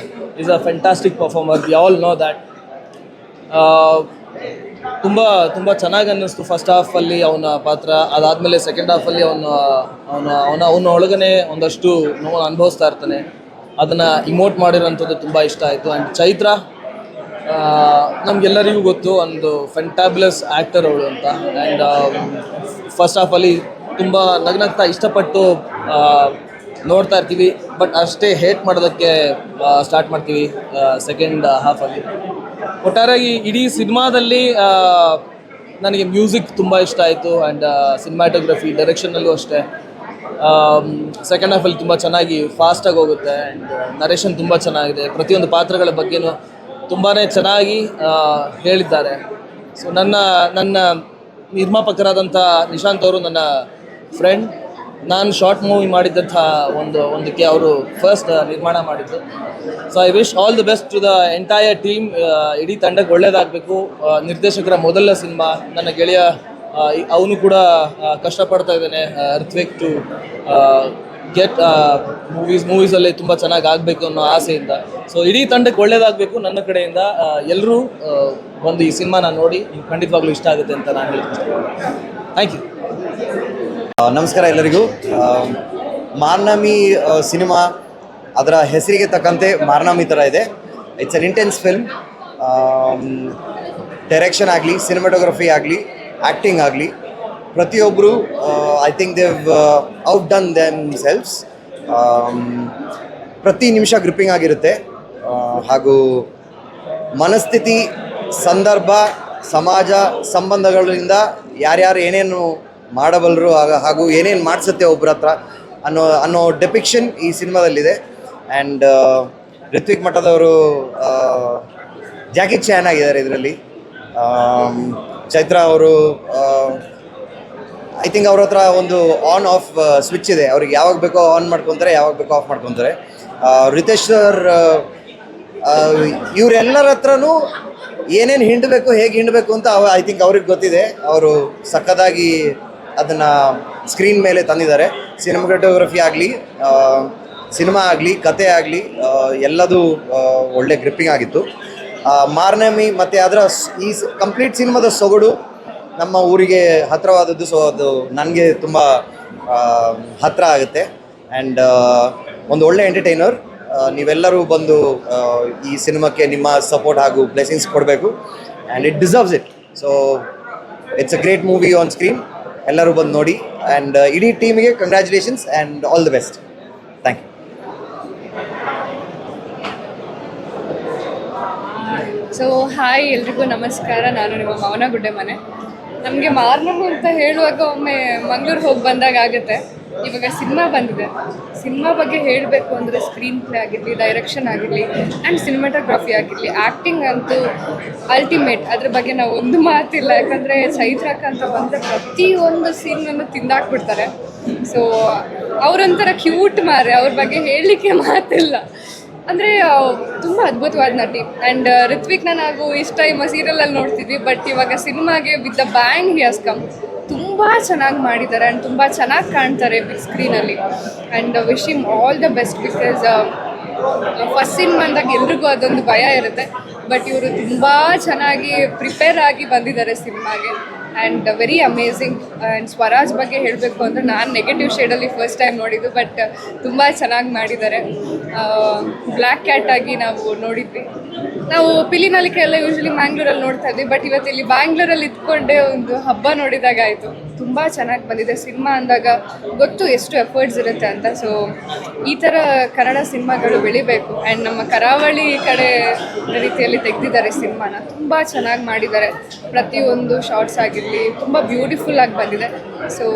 is a fantastic performer. We all know that. ತುಂಬ ಚೆನ್ನಾಗಿ ಅನ್ನಿಸ್ತು ಫಸ್ಟ್ ಹಾಫಲ್ಲಿ ಅವನ ಪಾತ್ರ. ಅದಾದಮೇಲೆ ಸೆಕೆಂಡ್ ಹಾಫಲ್ಲಿ ಅವನ ಒಳಗನೆ ಒಂದಷ್ಟು ನೋವು ಅನುಭವಿಸ್ತಾ ಇರ್ತಾನೆ. ಅದನ್ನು ಇಮೋಟ್ ಮಾಡಿರೋಂಥದ್ದು ತುಂಬ ಇಷ್ಟ ಆಯಿತು. ಆ್ಯಂಡ್ ಚೈತ್ರ ನಮಗೆಲ್ಲರಿಗೂ ಗೊತ್ತು, ಒಂದು ಫ್ಯಾಂಟಾಬ್ಯುಲಸ್ ಆ್ಯಕ್ಟರ್ ಅವಳು ಅಂತ. ಆ್ಯಂಡ್ ಫಸ್ಟ್ ಹಾಫಲ್ಲಿ ತುಂಬ ನಗ್ನಗ್ತಾ ಇಷ್ಟಪಟ್ಟು ನೋಡ್ತಾ ಇರ್ತೀವಿ. ಬಟ್ ಅಷ್ಟೇ ಹೇಟ್ ಮಾಡೋದಕ್ಕೆ ಸ್ಟಾರ್ಟ್ ಮಾಡ್ತೀವಿ ಸೆಕೆಂಡ್ ಹಾಫಲ್ಲಿ. ಒಟ್ಟಾರೆಯಾಗಿ ಇಡೀ ಸಿನಿಮಾದಲ್ಲಿ ನನಗೆ ಮ್ಯೂಸಿಕ್ ತುಂಬ ಇಷ್ಟ ಆಯಿತು. ಆ್ಯಂಡ್ ಸಿನಿಮಾಟೋಗ್ರಫಿ, ಡೈರೆಕ್ಷನಲ್ಲೂ ಅಷ್ಟೇ. ಸೆಕೆಂಡ್ ಹಾಫಲ್ಲಿ ತುಂಬ ಚೆನ್ನಾಗಿ ಫಾಸ್ಟಾಗಿ ಹೋಗುತ್ತೆ. ಆ್ಯಂಡ್ ನರೇಷನ್ ತುಂಬ ಚೆನ್ನಾಗಿದೆ. ಪ್ರತಿಯೊಂದು ಪಾತ್ರಗಳ ಬಗ್ಗೆನೂ ತುಂಬಾ ಚೆನ್ನಾಗಿ ಹೇಳಿದ್ದಾರೆ. ಸೊ ನನ್ನ ನಿರ್ಮಾಪಕರಾದಂಥ ನಿಶಾಂತ್ ಅವರು ನನ್ನ ಫ್ರೆಂಡ್. ನಾನು ಶಾರ್ಟ್ ಮೂವಿ ಮಾಡಿದ್ದಂಥ ಒಂದಕ್ಕೆ ಅವರು ಫಸ್ಟ್ ನಿರ್ಮಾಣ ಮಾಡಿದ್ದು. So I wish all the best to the entire team. ಇಡೀ ತಂಡಕ್ಕೆ ಒಳ್ಳೆಯದಾಗಬೇಕು. ನಿರ್ದೇಶಕರ ಮೊದಲ ಸಿನಿಮಾ. ನನ್ನ ಗೆಳೆಯ ಅವನು ಕೂಡ ಕಷ್ಟಪಡ್ತಾ ಇದ್ದಾನೆ, ಋತ್ವಿಕ್, ಟು ಗೆಟ್ ಮೂವೀಸಲ್ಲಿ ತುಂಬ ಚೆನ್ನಾಗಿ ಆಗಬೇಕು ಅನ್ನೋ ಆಸೆಯಿಂದ. ಸೊ ಇಡೀ ತಂಡಕ್ಕೆ ಒಳ್ಳೆಯದಾಗಬೇಕು ನನ್ನ ಕಡೆಯಿಂದ. ಎಲ್ಲರೂ ಬಂದು ಈ ಸಿನಿಮಾನ ನೋಡಿ, ಖಂಡಿತವಾಗ್ಲೂ ಇಷ್ಟ ಆಗುತ್ತೆ ಅಂತ ನಾನು ಹೇಳ್ತೀನಿ. Thank you. ನಮಸ್ಕಾರ ಎಲ್ಲರಿಗೂ. ಮಾರ್ನಾಮಿ ಸಿನಿಮಾ ಅದರ ಹೆಸರಿಗೆ ತಕ್ಕಂತೆ ಮಾರ್ನಾಮಿ ಥರ ಇದೆ. It's an intense film. Direction ಆಗಲಿ, ಸಿನಿಮಾಟೋಗ್ರಫಿ ಆಗಲಿ, ಆ್ಯಕ್ಟಿಂಗ್ ಆಗಲಿ, ಪ್ರತಿಯೊಬ್ಬರು I think they've outdone themselves. ಪ್ರತಿ ನಿಮಿಷ ಗ್ರಿಪ್ಪಿಂಗ್ ಆಗಿರುತ್ತೆ. ಹಾಗೂ ಮನಸ್ಥಿತಿ, ಸಂದರ್ಭ, ಸಮಾಜ, ಸಂಬಂಧಗಳಿಂದ ಯಾರ್ಯಾರು ಏನೇನು ಮಾಡಬಲ್ಲರು ಹಾಗೂ ಏನೇನು ಮಾಡಿಸುತ್ತೆ ಒಬ್ಬರ ಹತ್ರ ಅನ್ನೋ ಡೆಪಿಕ್ಷನ್ ಈ ಸಿನಿಮಾದಲ್ಲಿದೆ. ಆ್ಯಂಡ್ ಋತ್ವಿಕ್ ಮಠದವರು ಜಾಕಿ ಚಾನ್ ಆಗಿದ್ದಾರೆ ಇದರಲ್ಲಿ. ಚೈತ್ರ ಅವರು ಐ ಥಿಂಕ್ ಅವ್ರ ಹತ್ರ ಒಂದು ಆನ್ ಆಫ್ ಸ್ವಿಚ್ ಇದೆ. ಅವ್ರಿಗೆ ಯಾವಾಗ ಬೇಕೋ ಆನ್ ಮಾಡ್ಕೊತಾರೆ, ಯಾವಾಗ ಬೇಕೋ ಆಫ್ ಮಾಡ್ಕೊತಾರೆ. ರಿತೇಶ್ ಸರ್ ಇವರೆಲ್ಲರ ಹತ್ರನೂ ಏನೇನು ಹಿಂಡಬೇಕು, ಹೇಗೆ ಹಿಂಡಬೇಕು ಅಂತ ಐ ಥಿಂಕ್ ಅವ್ರಿಗೆ ಗೊತ್ತಿದೆ. ಅವರು ಸಖತ್ತಾಗಿ ಅದನ್ನು ಸ್ಕ್ರೀನ್ ಮೇಲೆ ತಂದಿದ್ದಾರೆ. ಸಿನಿಮಾಟೋಗ್ರಫಿ ಆಗಲಿ, ಸಿನಿಮಾ ಆಗಲಿ, ಕತೆ ಆಗಲಿ, ಎಲ್ಲದೂ ಒಳ್ಳೆ ಗ್ರಿಪ್ಪಿಂಗ್ ಆಗಿತ್ತು. ಮಾರ್ನಾಮಿ ಮತ್ತು ಅದರ ಈ ಕಂಪ್ಲೀಟ್ ಸಿನಿಮಾದ ಸೊಗಡು ನಮ್ಮ ಊರಿಗೆ ಹತ್ತಿರವಾದದ್ದು. ಸೊ ಅದು ನನಗೆ ತುಂಬ ಹತ್ತಿರ ಆಗುತ್ತೆ. ಆ್ಯಂಡ್ ಒಂದು ಒಳ್ಳೆ ಎಂಟರ್ಟೈನರ್. ನೀವೆಲ್ಲರೂ ಬಂದು ಈ ಸಿನಿಮಾಕ್ಕೆ ನಿಮ್ಮ ಸಪೋರ್ಟ್ ಹಾಗೂ ಬ್ಲೆಸ್ಸಿಂಗ್ಸ್ ಕೊಡಬೇಕು. And it deserves it. So it's a great movie on screen. ಎಲ್ಲರೂ ಬಂದು ನೋಡಿ. ಆ್ಯಂಡ್ ಇಡೀ ಟೀಮಿಗೆ congratulations and all the best. Thank you. So hi, ಎಲ್ರಿಗೂ ನಮಸ್ಕಾರ. ನಾನು ನಿಮ್ಮ ಮೌನ ಗುಡ್ಡೆಮನೆ. ನಮಗೆ ಮಾರ್ನಮಿ ಅಂತ ಹೇಳುವಾಗ ಒಮ್ಮೆ ಮಂಗಳೂರು ಹೋಗಿ ಬಂದಾಗ ಆಗುತ್ತೆ. ಇವಾಗ ಸಿನಿಮಾ ಬಂದಿದೆ. ಸಿನಿಮಾ ಬಗ್ಗೆ ಹೇಳಬೇಕು ಅಂದರೆ ಸ್ಕ್ರೀನ್ ಪ್ಲೇ ಆಗಿರಲಿ, ಡೈರೆಕ್ಷನ್ ಆಗಿರಲಿ ಆ್ಯಂಡ್ ಸಿನಿಮಾಟೋಗ್ರಫಿ ಆಗಿರಲಿ, ಆ್ಯಕ್ಟಿಂಗ್ ಅಂತೂ ಅಲ್ಟಿಮೇಟ್. ಅದ್ರ ಬಗ್ಗೆ ನಾವು ಒಂದು ಮಾತಿಲ್ಲ. ಯಾಕಂದರೆ ಚೈತ್ರಕ್ಕ ಅಂತ ಬಂದರೆ ಪ್ರತಿಯೊಂದು ಸೀನನ್ನು ತಿಂದಾಕ್ಬಿಡ್ತಾರೆ. ಸೊ ಅವರೊಂಥರ ಕ್ಯೂಟ್ ಮಾರೆ, ಅವ್ರ ಬಗ್ಗೆ ಹೇಳಲಿಕ್ಕೆ ಮಾತಿಲ್ಲ. ಅಂದರೆ ತುಂಬ ಅದ್ಭುತವಾದ ನಟಿ. ಆ್ಯಂಡ್ ರಿತ್ವಿಕ್ನ ನಾವು ಇಷ್ಟ ಟೈಮ್ ಸೀರಿಯಲಲ್ಲಿ ನೋಡ್ತಿದ್ವಿ, ಬಟ್ ಇವಾಗ ಸಿನಿಮಾಗೆ with the bang he has come. ತುಂಬ ಚೆನ್ನಾಗಿ ಮಾಡಿದ್ದಾರೆ ಆ್ಯಂಡ್ ತುಂಬ ಚೆನ್ನಾಗಿ ಕಾಣ್ತಾರೆ ಬಿಗ್ ಸ್ಕ್ರೀನಲ್ಲಿ. And wish him all the best. Because first cinema ಅಂದಾಗ ಎಲ್ರಿಗೂ ಅದೊಂದು ಭಯ ಇರುತ್ತೆ, ಬಟ್ ಇವರು ತುಂಬ ಚೆನ್ನಾಗಿ ಪ್ರಿಪೇರ್ ಆಗಿ ಬಂದಿದ್ದಾರೆ ಸಿನಿಮಾಗೆ. And very amazing. And Swaraj ಬಗ್ಗೆ ಹೇಳಬೇಕು ಅಂದರೆ ನಾನು ನೆಗೆಟಿವ್ ಶೇಡಲ್ಲಿ ಫಸ್ಟ್ ಟೈಮ್ ನೋಡಿದ್ದು, ಬಟ್ ತುಂಬ ಚೆನ್ನಾಗಿ ಮಾಡಿದ್ದಾರೆ. ಬ್ಲ್ಯಾಕ್ ಕ್ಯಾಟ್ ಆಗಿ ನಾವು ನೋಡಿದ್ವಿ. ನಾವು ಪಿಲಿನಲಿಕೆ ಎಲ್ಲ ಯೂಶ್ವಲಿ ಮ್ಯಾಂಗ್ಳೂರಲ್ಲಿ ನೋಡ್ತಾ ಇದ್ವಿ, ಬಟ್ ಇವತ್ತು ಇಲ್ಲಿ ಬ್ಯಾಂಗ್ಳೂರಲ್ಲಿ ಇದ್ಕೊಂಡೆ ಒಂದು ಹಬ್ಬ ನೋಡಿದಾಗ ಆಯಿತು. ತುಂಬ ಚೆನ್ನಾಗಿ ಬಂದಿದೆ. ಸಿನಿಮಾ ಅಂದಾಗ ಗೊತ್ತು ಎಷ್ಟು ಎಫರ್ಟ್ಸ್ ಇರುತ್ತೆ ಅಂತ. ಸೊ ಈ ಥರ ಕನ್ನಡ ಸಿನಿಮಾಗಳು ಬೆಳಿಬೇಕು. ಆ್ಯಂಡ್ ನಮ್ಮ ಕರಾವಳಿ ಕಡೆ ರೀತಿಯಲ್ಲಿ ತೆಗೆದಿದ್ದಾರೆ ಸಿನಿಮಾನ. ತುಂಬ ಚೆನ್ನಾಗಿ ಮಾಡಿದ್ದಾರೆ. ಪ್ರತಿಯೊಂದು ಶಾರ್ಟ್ಸ್ ಆಗಿರಲಿ ತುಂಬ ಬ್ಯೂಟಿಫುಲ್ ಆಗಿ ಬಂದಿದೆ. ಸೊ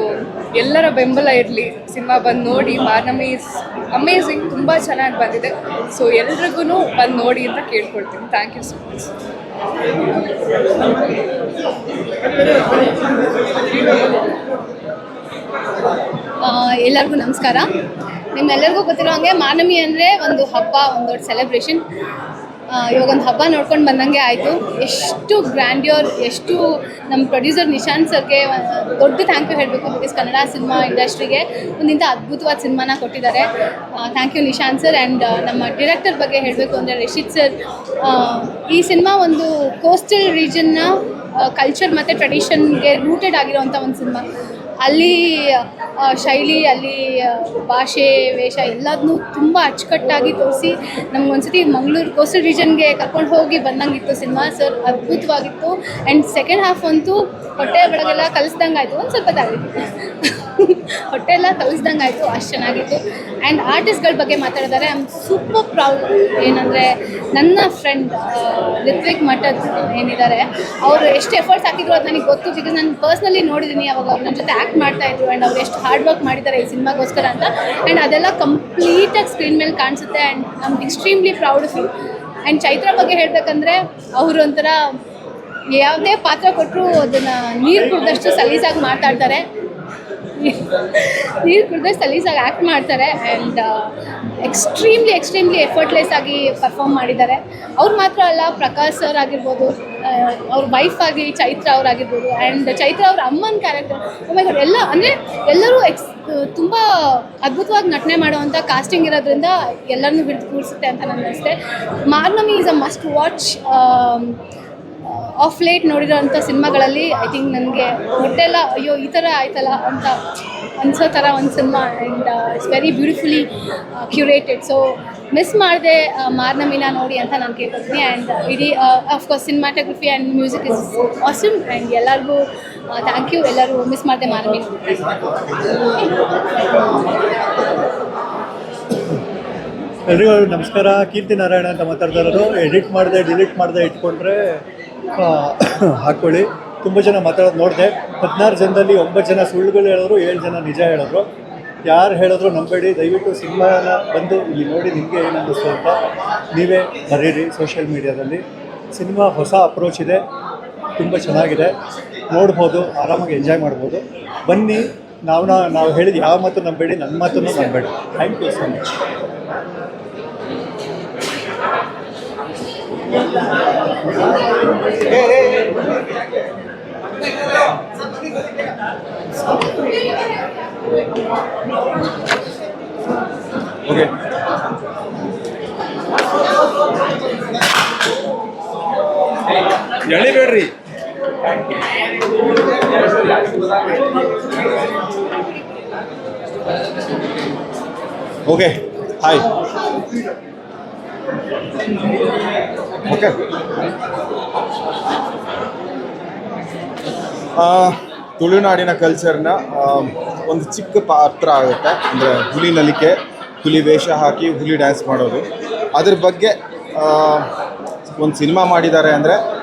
ಎಲ್ಲರ ಬೆಂಬಲ ಇರಲಿ. ಸಿನಿಮಾ ಬಂದು ನೋಡಿ. Marnami is amazing. ತುಂಬ ಚೆನ್ನಾಗಿ ಬಂದಿದೆ. ಸೊ ಎಲ್ರಿಗೂ ಬಂದು ನೋಡಿ ಅಂತ ಕೇಳ್ಕೊಳ್ತೀನಿ. Thank you so much. ಎಲ್ಲರಿಗೂ ನಮಸ್ಕಾರ. ನಿಮ್ಮೆಲ್ಲರಿಗೂ ಗೊತ್ತಿರೋ ಹಾಗೆ ಮಾರ್ನಮಿ ಅಂದರೆ ಒಂದು ಹಬ್ಬ, ಒಂದು ದೊಡ್ಡ ಸೆಲೆಬ್ರೇಷನ್. ಇವಾಗ ಒಂದು ಹಬ್ಬ ನೋಡ್ಕೊಂಡು ಬಂದಂಗೆ ಆಯಿತು. ಎಷ್ಟು ಗ್ರ್ಯಾಂಡ್ಯೂರ್, ಎಷ್ಟು ನಮ್ಮ ಪ್ರೊಡ್ಯೂಸರ್ ನಿಶಾಂತ್ ಸರ್ಗೆ ದೊಡ್ಡ ಥ್ಯಾಂಕ್ ಯು ಹೇಳಬೇಕು. ಬಿಕಾಸ್ ಕನ್ನಡ ಸಿನಿಮಾ ಇಂಡಸ್ಟ್ರಿಗೆ ಒಂದಿಂಥ ಅದ್ಭುತವಾದ ಸಿನಿಮಾನ ಕೊಟ್ಟಿದ್ದಾರೆ. Thank you Nishant sir. And ನಮ್ಮ ಡಿರೆಕ್ಟರ್ ಬಗ್ಗೆ ಹೇಳಬೇಕು ಅಂದರೆ ರಶೀದ್ ಸರ್. ಈ ಸಿನಿಮಾ ಒಂದು ಕೋಸ್ಟಲ್ ರೀಜನ್ನ ಕಲ್ಚರ್ ಮತ್ತು ಟ್ರೆಡಿಷನ್ಗೆ ರೂಟೆಡ್ ಆಗಿರೋವಂಥ ಒಂದು ಸಿನಿಮಾ. ಅಲ್ಲಿ ಶೈಲಿ, ಅಲ್ಲಿ ಭಾಷೆ, ವೇಷ ಎಲ್ಲದನ್ನೂ ತುಂಬ ಅಚ್ಚುಕಟ್ಟಾಗಿ ತೋರಿಸಿ ನಮಗೊಂದ್ಸತಿ ಮಂಗಳೂರು ಕೋಸ್ಟಲ್ ರೀಜನ್ಗೆ ಕರ್ಕೊಂಡು ಹೋಗಿ ಬಂದಂಗಿತ್ತು ಸಿನಿಮಾ. ಸರ್ ಅದ್ಭುತವಾಗಿತ್ತು. ಆ್ಯಂಡ್ ಸೆಕೆಂಡ್ ಹಾಫ್ ಅಂತೂ ಹೊಟ್ಟೆ ಒಳಗೆಲ್ಲ ಕಲಿಸ್ದಂಗೆ ಆಯಿತು. ಒಂದು ಸ್ವಲ್ಪ ಹೊಟ್ಟೆ ಎಲ್ಲ ಕಲಿಸ್ದಂಗೆ ಆಯಿತು. ಅಷ್ಟು ಚೆನ್ನಾಗಿತ್ತು. ಆ್ಯಂಡ್ ಆರ್ಟಿಸ್ಟ್ಗಳ ಬಗ್ಗೆ ಮಾತಾಡಿದ್ದಾರೆ. I am super proud. ಏನಂದರೆ ನನ್ನ ಫ್ರೆಂಡ್ ರಿತ್ವಿಕ್ ಮಠದ್ ಏನಿದ್ದಾರೆ, ಅವರು ಎಷ್ಟು ಎಫರ್ಟ್ಸ್ ಹಾಕಿದ್ರು ಅದು ನನಗೆ ಗೊತ್ತು. ಬಿಕಾಸ್ ನಾನು ಪರ್ಸ್ನಲಿ ನೋಡಿದ್ದೀನಿ. ಅವಾಗ ಅವ್ರು ನನ್ನ ಜೊತೆ ಆ್ಯಕ್ಟ್ ಮಾಡ್ತಾಯಿದ್ರು. ಆ್ಯಂಡ್ ಅವ್ರು ಎಷ್ಟು ಹಾರ್ಡ್ ವರ್ಕ್ ಮಾಡಿದ್ದಾರೆ ಈ ಸಿನಿಮಾಗೋಸ್ಕರ ಅಂತ. ಆ್ಯಂಡ್ ಅದೆಲ್ಲ ಕಂಪ್ಲೀಟಾಗಿ ಸ್ಕ್ರೀನ್ ಮೇಲೆ ಕಾಣಿಸುತ್ತೆ. And I am extremely proud of you. And Chaitra ಬಗ್ಗೆ ಹೇಳಬೇಕಂದ್ರೆ ಅವರು ಒಂಥರ ಯಾವುದೇ ಪಾತ್ರ ಕೊಟ್ಟರು ಅದನ್ನು ನೀರು ಕುಡಿದಷ್ಟು ಸಲೀಸಾಗಿ ಮಾತಾಡ್ತಾರೆ. ನೀರು ಕುಡಿದಷ್ಟು ಸಲೀಸಾಗಿ ಆ್ಯಕ್ಟ್ ಮಾಡ್ತಾರೆ. ಆ್ಯಂಡ್ ಎಕ್ಸ್ಟ್ರೀಮ್ಲಿ ಎಫರ್ಟ್ಲೆಸ್ ಆಗಿ ಪರ್ಫಾರ್ಮ್ ಮಾಡಿದ್ದಾರೆ. ಅವ್ರು ಮಾತ್ರ ಅಲ್ಲ, ಪ್ರಕಾಶ್ ಸರ್ ಆಗಿರ್ಬೋದು, ಅವ್ರ ವೈಫ್ ಆಗಿ ಚೈತ್ರ ಅವರಾಗಿರ್ಬೋದು, ಆ್ಯಂಡ್ ಚೈತ್ರ ಅವ್ರ ಅಮ್ಮನ ಕ್ಯಾರೆಕ್ಟರ್, ಎಲ್ಲ ಅಂದರೆ ಎಲ್ಲರೂ ತುಂಬ ಅದ್ಭುತವಾಗಿ ನಟನೆ ಮಾಡುವಂಥ ಕಾಸ್ಟಿಂಗ್ ಇರೋದ್ರಿಂದ ಎಲ್ಲರನ್ನೂ ಹಿಡಿದು ಕೂರಿಸುತ್ತೆ ಅಂತ ನನಗೆ ಅನಿಸುತ್ತೆ. Marnami is a must watch. Of late ನೋಡಿರೋಂಥ ಸಿನಿಮಾಗಳಲ್ಲಿ ಐ ಥಿಂಕ್ ನನಗೆ ಹೊಟ್ಟೆಲ್ಲ ಅಯ್ಯೋ ಈ ಥರ ಆಯ್ತಲ್ಲ ಅಂತ ಅನಿಸೋ ಥರ ಒಂದು cinema. And it's very beautifully curated. So miss ಮಾಡದೆ ಮಾರ್ನಮಿನ ನೋಡಿ ಅಂತ ನಾನು ಕೇಳ್ಕೊತೀನಿ. ಆ್ಯಂಡ್ ಇಡೀ of course cinematography and music is awesome. And ಎಲ್ಲರಿಗೂ ಥ್ಯಾಂಕ್ ಯು. ಎಲ್ಲರೂ ಮಿಸ್ ಮಾಡದೆ ಮಾರ್ನಮಿ ನೋಡಿ. ಎಲ್ರಿಗೂ ನಮಸ್ಕಾರ. ಕೀರ್ತಿ ನಾರಾಯಣ ಅಂತ ಮಾತಾಡ್ತಾ ಇರೋದು. ಎಡಿಟ್ ಮಾಡಿದೆ, ಡಿಲೀಟ್ ಮಾಡಿದೆ ಇಟ್ಕೊಂಡ್ರೆ ಹಾಕ್ಕೊಳ್ಳಿ. ತುಂಬ ಜನ ಮಾತಾಡೋದು ನೋಡಿದೆ. 16 ಜನದಲ್ಲಿ 9 ಜನ ಸುಳ್ಳುಗಳು ಹೇಳಿದ್ರು, 7 ಜನ ನಿಜ ಹೇಳಿದ್ರು. ಯಾರು ಹೇಳಿದ್ರು ನಂಬೇಡಿ. ದಯವಿಟ್ಟು ಸಿನಿಮಾನ ಬಂದು ಇಲ್ಲಿ ನೋಡಿ ನಿಮಗೆ ಏನು ಅನ್ನಿಸ್ತು ಅಂತ ನೀವೇ ಬರೀರಿ ಸೋಷಿಯಲ್ ಮೀಡಿಯಾದಲ್ಲಿ. ಸಿನಿಮಾ ಹೊಸ ಅಪ್ರೋಚ್ ಇದೆ, ತುಂಬ ಚೆನ್ನಾಗಿದೆ, ನೋಡ್ಬೋದು, ಆರಾಮಾಗಿ ಎಂಜಾಯ್ ಮಾಡ್ಬೋದು. ಬನ್ನಿ. ನಾವು ಹೇಳಿದ ಯಾವ ಮಾತು ನಂಬೇಡಿ, ನನ್ನ ಮಾತನ್ನು ನಂಬೇಡಿ. Thank you so much. Okay, ಎಳಿಬೇಡ್ರಿ. ಓಕೆ ಹಾಯ್ ಓಕೆ ತುಳುನಾಡಿನ ಕಲ್ಚರ್ನ ಒಂದು ಚಿಕ್ಕ ಪಾತ್ರ ಆಗುತ್ತೆ. ಅಂದರೆ ಹುಲಿ ನಲಿಕೆ, ಹುಲಿ ವೇಷ ಹಾಕಿ ಹುಲಿ ಡ್ಯಾನ್ಸ್ ಮಾಡೋದು, ಅದ್ರ ಬಗ್ಗೆ ಒಂದು ಸಿನಿಮಾ ಮಾಡಿದ್ದಾರೆ ಅಂದರೆ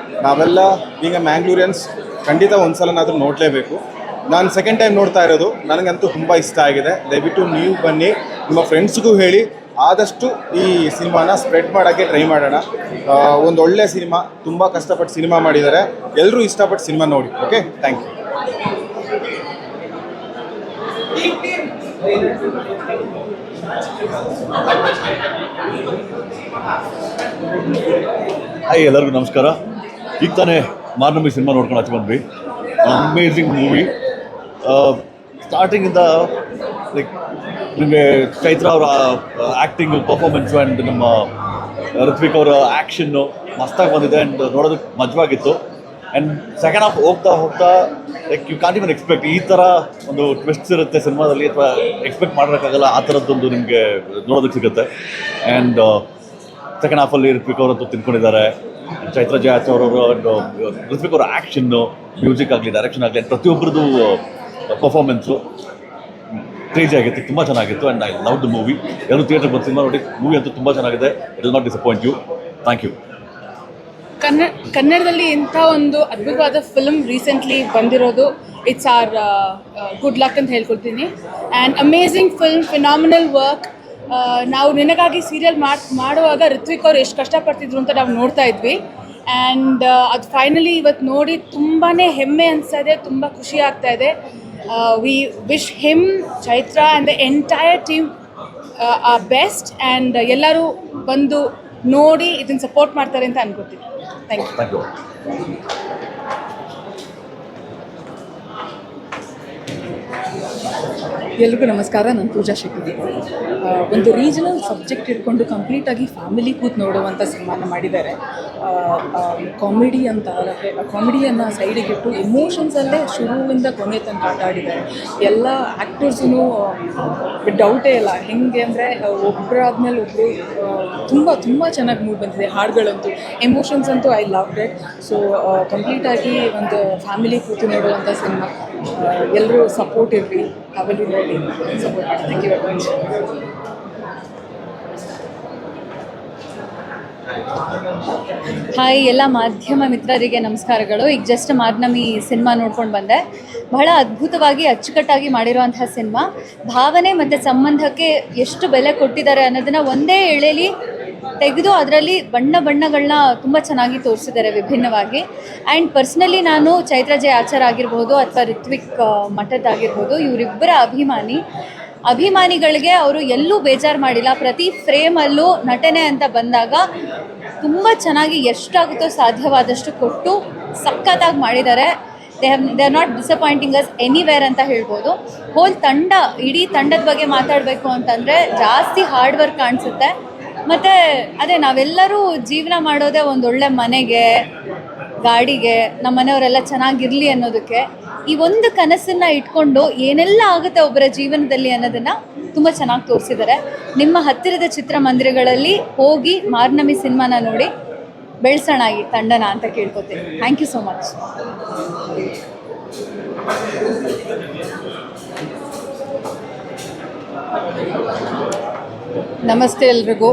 ನಾವೆಲ್ಲ ಈಗ ಮ್ಯಾಂಗ್ಳೂರಿಯನ್ಸ್ ಖಂಡಿತ ಒಂದು ಸಲನಾದರೂ ನೋಡಲೇಬೇಕು. ನಾನು ಸೆಕೆಂಡ್ ಟೈಮ್ ನೋಡ್ತಾ ಇರೋದು, ನನಗಂತೂ ತುಂಬ ಇಷ್ಟ ಆಗಿದೆ. ದಯವಿಟ್ಟು ನೀವು ಬನ್ನಿ, ನಿಮ್ಮ ಫ್ರೆಂಡ್ಸ್ಗೂ ಹೇಳಿ, ಆದಷ್ಟು ಈ ಸಿನಿಮಾನ ಸ್ಪ್ರೆಡ್ ಮಾಡೋಕ್ಕೆ ಟ್ರೈ ಮಾಡೋಣ. ಒಂದು ಒಳ್ಳೆಯ ಸಿನಿಮಾ, ತುಂಬ ಕಷ್ಟಪಟ್ಟು ಸಿನಿಮಾ ಮಾಡಿದ್ದಾರೆ. ಎಲ್ಲರೂ ಇಷ್ಟಪಟ್ಟು ಸಿನಿಮಾ ನೋಡಿ. Okay, thank you. ಹಾಯ್, ಎಲ್ಲರಿಗೂ ನಮಸ್ಕಾರ. ಈಗ ತಾನೇ ಮಾರ್ನಮಿ ಸಿನಿಮಾ ನೋಡ್ಕೊಂಡು ಹಚ್ಚಿ ಬಂದ್ವಿ. Amazing movie. ಸ್ಟಾರ್ಟಿಂಗಿಂದ ಲೈಕ್ ನಿಮಗೆ ಚೈತ್ರ ಅವರ ಆ್ಯಕ್ಟಿಂಗು, ಪರ್ಫಾರ್ಮೆನ್ಸು ಆ್ಯಂಡ್ ನಮ್ಮ ಋತ್ವಿಕ್ ಅವರ ಆ್ಯಕ್ಷನ್ನು ಮಸ್ತಾಗಿ ಬಂದಿದೆ ಆ್ಯಂಡ್ ನೋಡೋದಕ್ಕೆ ಮಜವಾಗಿತ್ತು. ಆ್ಯಂಡ್ ಸೆಕೆಂಡ್ ಹಾಫ್ ಹೋಗ್ತಾ like you can't even expect ಈ ಥರ ಒಂದು ಟ್ವಿಸ್ಟ್ಸ್ ಇರುತ್ತೆ ಸಿನಿಮಾದಲ್ಲಿ, ಅಥವಾ ಎಕ್ಸ್ಪೆಕ್ಟ್ ಮಾಡೋಕ್ಕಾಗಲ್ಲ, ಆ ಥರದ್ದೊಂದು ನಿಮಗೆ ನೋಡೋದಕ್ಕೆ ಸಿಗುತ್ತೆ. ಆ್ಯಂಡ್ ಸೆಕೆಂಡ್ ಹಾಫಲ್ಲಿ ಋತ್ವಿಕ್ ಅವರಂತೂ ತಿನ್ಕೊಂಡಿದ್ದಾರೆ. ಚೈತ್ರ ಜೆ ಆಚಾರ್ಯವರು ಋತ್ವಿಕ್ ಅವರ ಆ್ಯಕ್ಷನ್ನು, ಮ್ಯೂಸಿಕ್ ಆಗಲಿ, ಡೈರೆಕ್ಷನ್ ಆಗಲಿ, ಪ್ರತಿಯೊಬ್ಬರದ್ದು ಪರ್ಫಾರ್ಮೆನ್ಸು ಕ್ರೇಜಿ ಆಗಿತ್ತು, ತುಂಬ ಚೆನ್ನಾಗಿತ್ತು. And I love the movie. ಎಲ್ಲರೂ ಥಿಯೇಟರ್ಗೆ ಬಂದು ಸಿನಿಮಾ ನೋಡಿ. ಮೂವಿ ಅಂತೂ ತುಂಬ ಚೆನ್ನಾಗಿದೆ. It will not disappoint you. Thank you. ಕನ್ನಡದಲ್ಲಿ ಇಂಥ ಒಂದು ಅದ್ಭುತವಾದ ಫಿಲ್ಮ್ ರೀಸೆಂಟ್ಲಿ ಬಂದಿರೋದು, ಇಟ್ಸ್ ಆರ್ ಗುಡ್ ಲಕ್ ಅಂತ ಹೇಳ್ಕೊಳ್ತೀನಿ. And amazing film, phenomenal work. ನಾವು ನಿನಗಾಗಿ ಸೀರಿಯಲ್ ಮಾಡುವಾಗ ಋತ್ವಿಕ್ ಅವ್ರು ಎಷ್ಟು ಕಷ್ಟಪಡ್ತಿದ್ರು ಅಂತ ನಾವು ನೋಡ್ತಾ ಇದ್ವಿ. ಆ್ಯಂಡ್ ಅದು ಫೈನಲಿ ಇವತ್ತು ನೋಡಿ ತುಂಬಾ ಹೆಮ್ಮೆ ಅನಿಸ್ತಾ ಇದೆ, ತುಂಬ ಖುಷಿ ಆಗ್ತಾ ಇದೆ. We wish him, Chaitra and the entire team all best. And ಎಲ್ಲರೂ ಬಂದು ನೋಡಿ ಇದನ್ನು ಸಪೋರ್ಟ್ ಮಾಡ್ತಾರೆ ಅಂತ ಅನ್ಕೋತೀನಿ. Thank you. ಎಲ್ರಿಗೂ ನಮಸ್ಕಾರ. ನಾನು ಪೂಜಾ ಶೆಟ್ಟಿ. ಒಂದು ರೀಜನಲ್ ಸಬ್ಜೆಕ್ಟ್ ಇಟ್ಕೊಂಡು ಕಂಪ್ಲೀಟಾಗಿ ಫ್ಯಾಮಿಲಿ ಕೂತ್ ನೋಡುವಂಥ ಸಿನಿಮಾನ ಮಾಡಿದ್ದಾರೆ. ಕಾಮಿಡಿ ಅಂತ ಕಾಮಿಡಿಯನ್ನು ಸೈಡಿಗಿಟ್ಟು ಎಮೋಷನ್ಸಲ್ಲೇ ಶುರುವಿಂದ ಕೊನೆ ತನಕ ಆಟ ಆಡಿದ್ದಾರೆ. ಎಲ್ಲ ಆ್ಯಕ್ಟರ್ಸೂ ಡೌಟೇ ಇಲ್ಲ. ಹೆಂಗೆ ಅಂದರೆ ಒಬ್ಬರಾದ್ಮೇಲೆ ಒಬ್ಬರು ತುಂಬ ಚೆನ್ನಾಗಿ ಮೂಡ್ ಬಂದಿದೆ. ಹಾಡುಗಳಂತೂ, ಎಮೋಷನ್ಸ್ ಅಂತೂ ಐ ಲವ್ ಇಟ್. ಸೊ ಕಂಪ್ಲೀಟಾಗಿ ಒಂದು ಫ್ಯಾಮಿಲಿ ಕೂತು ನೋಡುವಂಥ ಸಿನಿಮಾ. ಎಲ್ಲರೂ ಸಪೋರ್ಟ್ ಇರಲಿ, ಅವೆಲ್ಲರೂ ನೋಡಿ ಸಪೋರ್ಟ್ ಮಾಡಿ. Thank you very much. Hi, ಎಲ್ಲ ಮಾಧ್ಯಮ ಮಿತ್ರರಿಗೆ ನಮಸ್ಕಾರಗಳು. ಈಗ ಜಸ್ಟ್ ಮಾರ್ನಮಿ ಸಿನಿಮಾ ನೋಡ್ಕೊಂಡು ಬಂದೆ. ಬಹಳ ಅದ್ಭುತವಾಗಿ ಅಚ್ಚುಕಟ್ಟಾಗಿ ಮಾಡಿರುವಂತಹ ಸಿನಿಮಾ. ಭಾವನೆ ಮತ್ತು ಸಂಬಂಧಕ್ಕೆ ಎಷ್ಟು ಬೆಲೆ ಕೊಟ್ಟಿದ್ದಾರೆ ಅನ್ನೋದನ್ನು ಒಂದೇ ಎಳೆಯಲ್ಲಿ ತೆಗೆದು ಅದರಲ್ಲಿ ಬಣ್ಣಗಳನ್ನ ತುಂಬ ಚೆನ್ನಾಗಿ ತೋರಿಸಿದ್ದಾರೆ, ವಿಭಿನ್ನವಾಗಿ. ಆ್ಯಂಡ್ ಪರ್ಸ್ನಲಿ ನಾನು ಚೈತ್ರ ಜೆ ಆಚಾರ್ ಆಗಿರ್ಬೋದು ಅಥವಾ ಋತ್ವಿಕ್ ಮಠದ್ದಾಗಿರ್ಬೋದು, ಇವರಿಬ್ಬರ ಅಭಿಮಾನಿಗಳಿಗೆ ಅವರು ಎಲ್ಲೂ ಬೇಜಾರು ಮಾಡಿಲ್ಲ. ಪ್ರತಿ ಫ್ರೇಮಲ್ಲೂ ನಟನೆ ಅಂತ ಬಂದಾಗ ತುಂಬ ಚೆನ್ನಾಗಿ ಎಷ್ಟಾಗುತ್ತೋ ಸಾಧ್ಯವಾದಷ್ಟು ಕೊಟ್ಟು ಸಖತ್ತಾಗಿ ಮಾಡಿದ್ದಾರೆ. They are not disappointing us anywhere ಅಂತ ಹೇಳ್ಬೋದು. ಇಡೀ ತಂಡದ ಬಗ್ಗೆ ಮಾತಾಡಬೇಕು ಅಂತಂದರೆ ಜಾಸ್ತಿ ಹಾರ್ಡ್ ವರ್ಕ್ ಕಾಣಿಸುತ್ತೆ. ಮತ್ತು ಅದೇ ನಾವೆಲ್ಲರೂ ಜೀವನ ಮಾಡೋದೇ ಒಂದೊಳ್ಳೆ ಮನೆಗೆ, ಗಾಡಿಗೆ, ನಮ್ಮ ಮನೆಯವರೆಲ್ಲ ಚೆನ್ನಾಗಿರಲಿ ಅನ್ನೋದಕ್ಕೆ. ಈ ಒಂದು ಕನಸನ್ನು ಇಟ್ಕೊಂಡು ಏನೆಲ್ಲ ಆಗುತ್ತೆ ಒಬ್ಬರ ಜೀವನದಲ್ಲಿ ಅನ್ನೋದನ್ನು ತುಂಬ ಚೆನ್ನಾಗಿ ತೋರಿಸಿದ್ದಾರೆ. ನಿಮ್ಮ ಹತ್ತಿರದ ಚಿತ್ರಮಂದಿರಗಳಲ್ಲಿ ಹೋಗಿ ಮಾರ್ನಮಿ ಸಿನಿಮಾನ ನೋಡಿ ಬೆಳೆಸೋಣ ಈ ತಂಡನ ಅಂತ ಕೇಳ್ಕೊತೀನಿ. Thank you so much. ನಮಸ್ತೆ ಎಲ್ರಿಗೂ.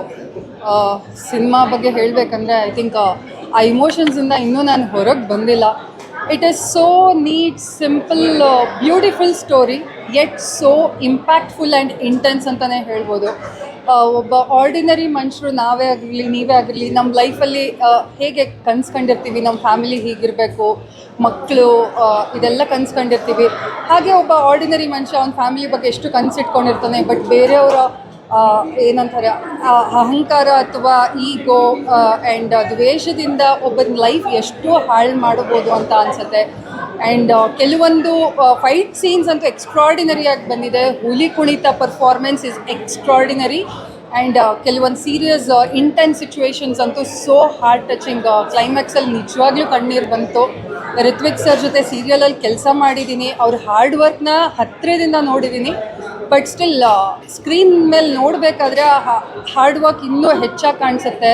ಸಿನಿಮಾ ಬಗ್ಗೆ ಹೇಳಬೇಕಂದ್ರೆ ಐ ಥಿಂಕ್ ಆ ಇಮೋಷನ್ಸಿಂದ ಇನ್ನೂ ನಾನು ಹೊರಗೆ ಬಂದಿಲ್ಲ. It is so neat, simple, beautiful story, yet so impactful and intense ಅಂತಲೇ ಹೇಳ್ಬೋದು. ಒಬ್ಬ ಆರ್ಡಿನರಿ ಮನುಷ್ಯರು ನೀವೇ ಆಗಿರಲಿ ನಮ್ಮ ಲೈಫಲ್ಲಿ ಹೇಗೆ ಕನ್ಸ್ಕೊಂಡಿರ್ತೀವಿ, ನಮ್ಮ ಫ್ಯಾಮಿಲಿ ಹೀಗಿರಬೇಕು, ಮಕ್ಕಳು, ಇದೆಲ್ಲ ಕನ್ಸ್ಕೊಂಡಿರ್ತೀವಿ. ಹಾಗೆ ಒಬ್ಬ ಆರ್ಡಿನರಿ ಮನುಷ್ಯ ಅವ್ನ ಫ್ಯಾಮಿಲಿ ಬಗ್ಗೆ ಎಷ್ಟು ಕನಸಿಟ್ಕೊಂಡಿರ್ತಾನೆ, ಬಟ್ ಬೇರೆಯವರ ಏನಂತಾರೆ ಅಹಂಕಾರ ಅಥವಾ ಈಗೋ ಆ್ಯಂಡ್ ದ್ವೇಷದಿಂದ ಒಬ್ಬನ ಲೈಫ್ ಎಷ್ಟು ಹಾಳು ಮಾಡ್ಬೋದು ಅಂತ ಅನಿಸುತ್ತೆ. ಆ್ಯಂಡ್ ಕೆಲವೊಂದು ಫೈಟ್ ಸೀನ್ಸ್ ಅಂತೂ ಎಕ್ಸ್ಟ್ರಾರ್ಡಿನರಿಯಾಗಿ ಬಂದಿದೆ. ಹುಲಿ ಕುಣಿತ ಪರ್ಫಾರ್ಮೆನ್ಸ್ ಇಸ್ ಎಕ್ಸ್ಟ್ರಾರ್ಡಿನರಿ. ಆ್ಯಂಡ್ ಕೆಲವೊಂದು ಸೀರಿಯಸ್ ಇಂಟೆನ್ಸ್ ಸಿಚುವೇಶನ್ಸ್ ಅಂತೂ ಸೋ ಹಾರ್ಟ್ ಟಚಿಂಗ್. ಕ್ಲೈಮ್ಯಾಕ್ಸಲ್ಲಿ ನಿಜವಾಗ್ಲೂ ಕಣ್ಣೀರು ಬಂತು. ರಿತ್ವಿಕ್ ಸರ್ ಜೊತೆ ಸೀರಿಯಲಲ್ಲಿ ಕೆಲಸ ಮಾಡಿದ್ದೀನಿ, ಅವ್ರ ಹಾರ್ಡ್ ವರ್ಕ್ನ ಹತ್ತಿರದಿಂದ ನೋಡಿದ್ದೀನಿ. ಬಟ್ ಸ್ಟಿಲ್ ಸ್ಕ್ರೀನ್ ಮೇಲೆ ನೋಡಬೇಕಾದ್ರೆ ಹಾರ್ಡ್ ವರ್ಕ್ ಇನ್ನೂ ಹೆಚ್ಚಾಗಿ ಕಾಣಿಸುತ್ತೆ.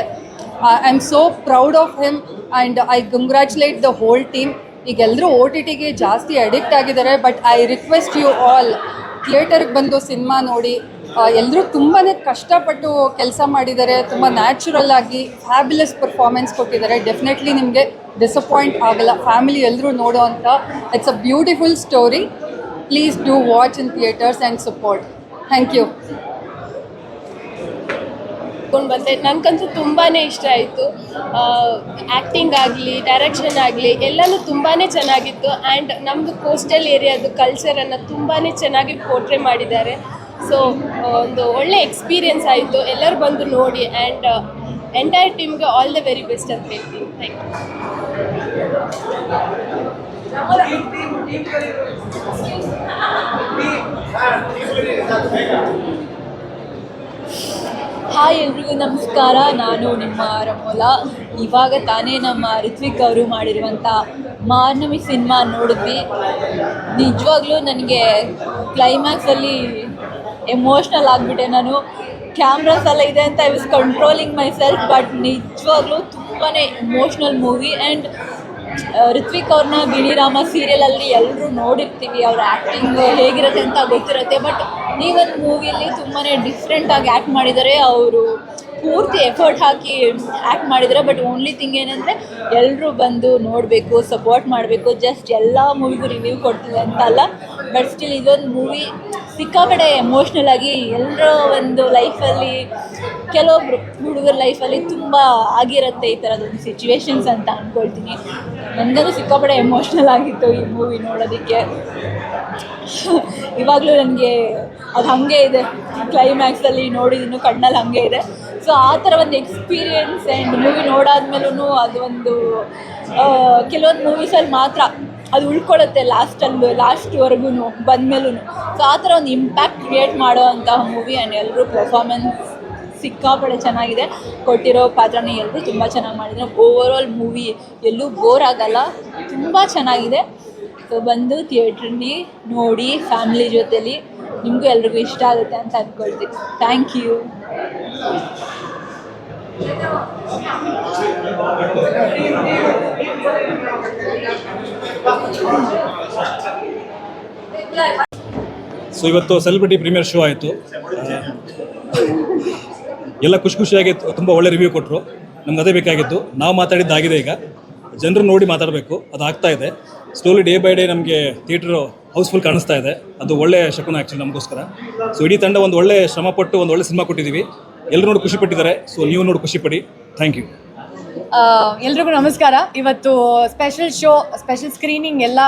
I am so proud of him and I congratulate the whole team. ಈಗ ಎಲ್ಲರೂ OTTಗೆ ಜಾಸ್ತಿ ಅಡಿಕ್ಟ್ ಆಗಿದ್ದಾರೆ. But I request you all, ಥಿಯೇಟರ್ಗೆ ಬಂದು ಸಿನಿಮಾ ನೋಡಿ. ಎಲ್ಲರೂ ತುಂಬಾ ಕಷ್ಟಪಟ್ಟು ಕೆಲಸ ಮಾಡಿದ್ದಾರೆ, ತುಂಬ ನ್ಯಾಚುರಲ್ ಆಗಿ ಫ್ಯಾಬ್ಯುಲಸ್ ಪರ್ಫಾರ್ಮೆನ್ಸ್ ಕೊಟ್ಟಿದ್ದಾರೆ. ಡೆಫಿನೆಟ್ಲಿ ನಿಮಗೆ ಡಿಸಪಾಯಿಂಟ್ ಆಗಲ್ಲ. ಫ್ಯಾಮಿಲಿ ಎಲ್ಲರೂ ನೋಡೋ ಅಂತ it's a beautiful story. Please do watch in theatres and support. Thank you. ಬಂದೆ ನನಗಂತೂ ತುಂಬಾ ಇಷ್ಟ ಆಯಿತು. ಆ್ಯಕ್ಟಿಂಗ್ ಆಗಲಿ, ಡೈರೆಕ್ಷನ್ ಆಗಲಿ ಎಲ್ಲನೂ ತುಂಬಾ ಚೆನ್ನಾಗಿತ್ತು. ಆ್ಯಂಡ್ ನಮ್ಮದು ಕೋಸ್ಟಲ್ ಏರಿಯಾದು ಕಲ್ಚರನ್ನು ತುಂಬಾ ಚೆನ್ನಾಗಿ ಪೋರ್ಟ್ರೇ ಮಾಡಿದ್ದಾರೆ. ಸೊ ಒಂದು ಒಳ್ಳೆ ಎಕ್ಸ್ಪೀರಿಯನ್ಸ್ ಆಯಿತು. ಎಲ್ಲರೂ ಬಂದು ನೋಡಿ. ಆ್ಯಂಡ್ ಎಂಟೈರ್ ಟೀಮ್ಗೆ ಆಲ್ ದ ವೆರಿ ಬೆಸ್ಟ್ ಅಂತ ಹೇಳ್ತೀನಿ. Thank you. ಹಾಯ್ ಎಲ್ರಿಗೂ ನಮಸ್ಕಾರ. ನಾನು ನಿಮ್ಮ ರಮೋಲಾ. ಇವಾಗ ತಾನೇ ನಮ್ಮ ರಿತ್ವಿಕ್ ಅವರು ಮಾಡಿರುವಂಥ ಮಾರ್ನಮಿ ಸಿನಿಮಾ ನೋಡಿದ್ವಿ. ನಿಜವಾಗ್ಲೂ ನನಗೆ ಕ್ಲೈಮ್ಯಾಕ್ಸಲ್ಲಿ ಎಮೋಷ್ನಲ್ ಆಗಿಬಿಟ್ಟೆ. ನಾನು ಕ್ಯಾಮ್ರಾಸ್ ಎಲ್ಲ ಇದೆ ಅಂತ I was controlling my self. But ನಿಜವಾಗ್ಲೂ ತುಂಬಾ ಎಮೋಷ್ನಲ್ ಮೂವಿ. ಆ್ಯಂಡ್ ರಿತ್ವಿಕ್ ಅವ್ರನ್ನ ಗಿಣಿರಾಮ ಸೀರಿಯಲಲ್ಲಿ ಎಲ್ಲರೂ ನೋಡಿರ್ತೀವಿ, ಅವ್ರ ಆ್ಯಕ್ಟಿಂಗ್ ಹೇಗಿರುತ್ತೆ ಅಂತ ಗೊತ್ತಿರುತ್ತೆ. ಬಟ್ ನೀವೊಂದು ಮೂವಿಯಲ್ಲಿ ತುಂಬಾ ಡಿಫ್ರೆಂಟಾಗಿ ಆ್ಯಕ್ಟ್ ಮಾಡಿದ್ದಾರೆ. ಅವರು ಪೂರ್ತಿ ಎಫರ್ಟ್ ಹಾಕಿ ಆ್ಯಕ್ಟ್ ಮಾಡಿದ್ದಾರೆ. ಬಟ್ ಓನ್ಲಿ ಥಿಂಗ್ ಏನಂದರೆ ಎಲ್ಲರೂ ಬಂದು ನೋಡಬೇಕು, ಸಪೋರ್ಟ್ ಮಾಡಬೇಕು. ಜಸ್ಟ್ ಎಲ್ಲ ಮೂವಿಗೂ ರಿವ್ಯೂ ಕೊಡ್ತಿದೆ ಅಂತ ಅಲ್ಲ, ಬಟ್ ಸ್ಟಿಲ್ ಇದೊಂದು ಮೂವಿ ಸಿಕ್ಕಾಪಟ್ಟೆ ಎಮೋಷ್ನಲ್ ಆಗಿ ಎಲ್ಲರ ಒಂದು ಲೈಫಲ್ಲಿ, ಕೆಲವೊಬ್ರು ಹುಡುಗರ ಲೈಫಲ್ಲಿ ತುಂಬ ಆಗಿರುತ್ತೆ ಈ ಥರದೊಂದು ಸಿಚುವೇಶನ್ಸ್ ಅಂತ ಅಂದ್ಕೊಳ್ತೀನಿ. ನನಗದು ಸಿಕ್ಕಾಪಟ್ಟೆ ಎಮೋಷ್ನಲ್ ಆಗಿತ್ತು ಈ ಮೂವಿ ನೋಡೋದಕ್ಕೆ. ಇವಾಗಲೂ ನನಗೆ ಅದು ಹಾಗೆ ಇದೆ, ಕ್ಲೈಮ್ಯಾಕ್ಸಲ್ಲಿ ನೋಡಿದ್ದೀನಿ ಕಣ್ಣಲ್ಲಿ ಹಾಗೆ ಇದೆ. ಸೊ ಆ ಥರ ಒಂದು ಎಕ್ಸ್ಪೀರಿಯೆನ್ಸ್. ಆ್ಯಂಡ್ ಮೂವಿ ನೋಡಾದ್ಮೇಲೂ ಅದು ಒಂದು ಕೆಲವೊಂದು ಮೂವೀಸಲ್ಲಿ ಮಾತ್ರ ಅದು ಉಳ್ಕೊಳ್ಳುತ್ತೆ ಲಾಸ್ಟ್ವರೆಗೂ ಬಂದಮೇಲೂ. ಸೊ ಆ ಥರ ಒಂದು ಇಂಪ್ಯಾಕ್ಟ್ ಕ್ರಿಯೇಟ್ ಮಾಡೋ ಅಂತಹ ಮೂವಿ. ಆ್ಯಂಡ್ ಎಲ್ಲರೂ ಪರ್ಫಾರ್ಮೆನ್ಸ್ ಸಿಕ್ಕಾಪಟ್ಟೆ ಚೆನ್ನಾಗಿದೆ. ಕೊಟ್ಟಿರೋ ಪಾತ್ರನ ಎಲ್ಲರೂ ತುಂಬ ಚೆನ್ನಾಗಿ ಮಾಡಿದ್ದಾರೆ. ಓವರಾಲ್ ಮೂವಿ ಎಲ್ಲೂ ಬೋರ್ ಆಗಲ್ಲ, ತುಂಬ ಚೆನ್ನಾಗಿದೆ. ಸೊ ಬಂದು ಥಿಯೇಟ್ರಲ್ಲಿ ನೋಡಿ ಫ್ಯಾಮಿಲಿ ಜೊತೆಲಿ, ನಿಮಗೂ ಎಲ್ರಿಗೂ ಇಷ್ಟ ಆಗುತ್ತೆ ಅಂತ ಅಂದ್ಕೊಳ್ತೀನಿ. Thank you. ಸೊ ಇವತ್ತು ಸೆಲೆಬ್ರಿಟಿ ಪ್ರೀಮಿಯರ್ ಶೋ ಆಯಿತು. ಎಲ್ಲ ಖುಷಿಯಾಗಿ ತುಂಬ ಒಳ್ಳೆ ರಿವ್ಯೂ ಕೊಟ್ಟರು. ನಮ್ಗೆ ಅದೇ ಬೇಕಾಗಿತ್ತು. ನಾವು ಮಾತಾಡಿದ್ದಾಗಿದೆ. ಈಗ ಜನರು ನೋಡಿ ಮಾತಾಡಬೇಕು, ಅದು ಆಗ್ತಾ ಇದೆ. ಸ್ಲೋಲಿ ಡೇ ಬೈ ಡೇ ನಮಗೆ ಥಿಯೇಟ್ರು ಹೌಸ್ಫುಲ್ ಕಾಣಿಸ್ತಾ ಇದೆ. ಅದು ಒಳ್ಳೆಯ ಶಕುನ ಆ್ಯಕ್ಚುಲಿ ನಮಗೋಸ್ಕರ. ಸೊ ಇಡೀ ತಂಡ ಒಂದು ಒಳ್ಳೆ ಶ್ರಮಪಟ್ಟು ಒಂದು ಒಳ್ಳೆ ಸಿನಿಮಾ ಕೊಟ್ಟಿದ್ದೀವಿ. ಎಲ್ಲರೂ ನೋಡಿ ಖುಷಿಪಟ್ಟಿದ್ದಾರೆ. ಸೊ ನೀವು ನೋಡಿ ಖುಷಿಪಡಿ. Thank you. ಎಲ್ರಿಗೂ ನಮಸ್ಕಾರ. ಇವತ್ತು ಸ್ಪೆಷಲ್ ಸ್ಕ್ರೀನಿಂಗ್ ಎಲ್ಲ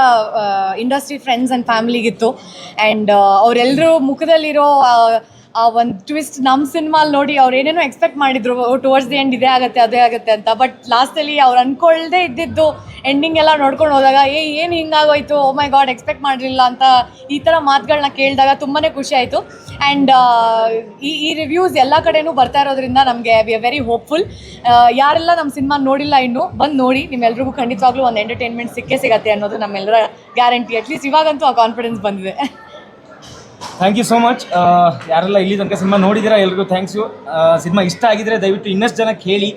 ಇಂಡಸ್ಟ್ರಿ ಫ್ರೆಂಡ್ಸ್ ಆ್ಯಂಡ್ ಫ್ಯಾಮಿಲಿಗಿತ್ತು. ಆ್ಯಂಡ್ ಅವರೆಲ್ಲರೂ ಮುಖದಲ್ಲಿರೋ ಆ ಒಂದು ಟ್ವಿಸ್ಟ್ ನಮ್ಮ ಸಿನಿಮಾಲ್ಲಿ ನೋಡಿ ಅವ್ರು ಏನೇನೋ ಎಕ್ಸ್ಪೆಕ್ಟ್ ಮಾಡಿದ್ರು ಟುವರ್ಡ್ಸ್ ದಿ ಎಂಡ್ ಇದೇ ಆಗುತ್ತೆ ಅದೇ ಆಗುತ್ತೆ ಅಂತ. ಬಟ್ ಲಾಸ್ಟಲ್ಲಿ ಅವ್ರು ಅಂದ್ಕೊಳ್ದೇ ಇದ್ದಿದ್ದು ಎಂಡಿಂಗ್ ಎಲ್ಲ ನೋಡ್ಕೊಂಡು ಹೋದಾಗ ಏನು ಹಿಂಗಾಗೋಯ್ತು, ಓ ಮೈ ಗಾಡ್ ಎಕ್ಸ್ಪೆಕ್ಟ್ ಮಾಡಿರಲಿಲ್ಲ ಅಂತ ಈ ಥರ ಮಾತುಗಳನ್ನ ಕೇಳಿದಾಗ ತುಂಬಾ ಖುಷಿ ಆಯಿತು. ಆ್ಯಂಡ್ ಈ ರಿವ್ಯೂಸ್ ಎಲ್ಲ ಕಡೆನೂ ಬರ್ತಾ ಇರೋದ್ರಿಂದ ನಮಗೆ ವಿ ಆರ್ ವೆರಿ ಹೋಪ್ಫುಲ್. ಯಾರೆಲ್ಲ ನಮ್ಮ ಸಿನಿಮಾ ನೋಡಿಲ್ಲ ಇನ್ನೂ ಬಂದು ನೋಡಿ, ನಿಮ್ಮೆಲ್ರಿಗೂ ಖಂಡಿತವಾಗ್ಲೂ ಒಂದು ಎಂಟರ್ಟೈನ್ಮೆಂಟ್ ಸಿಗತ್ತೆ ಅನ್ನೋದು ನಮ್ಮೆಲ್ಲರ ಗ್ಯಾರಂಟಿ. ಅಟ್ಲೀಸ್ಟ್ ಇವಾಗಂತೂ ಆ ಕಾನ್ಫಿಡೆನ್ಸ್ ಬಂದಿದೆ. Thank you so much. ಯಾರೆಲ್ಲ ಇಲ್ಲಿ ತನಕ ಸಿನಿಮಾ ನೋಡಿದ್ದೀರಾ ಎಲ್ರಿಗೂ ಥ್ಯಾಂಕ್ಸ್ ಯು. ಸಿನಿಮಾ ಇಷ್ಟ ಆಗಿದ್ರೆ ದಯವಿಟ್ಟು ಇನ್ನಷ್ಟು ಜನಕ್ಕೆ ಹೇಳಿ,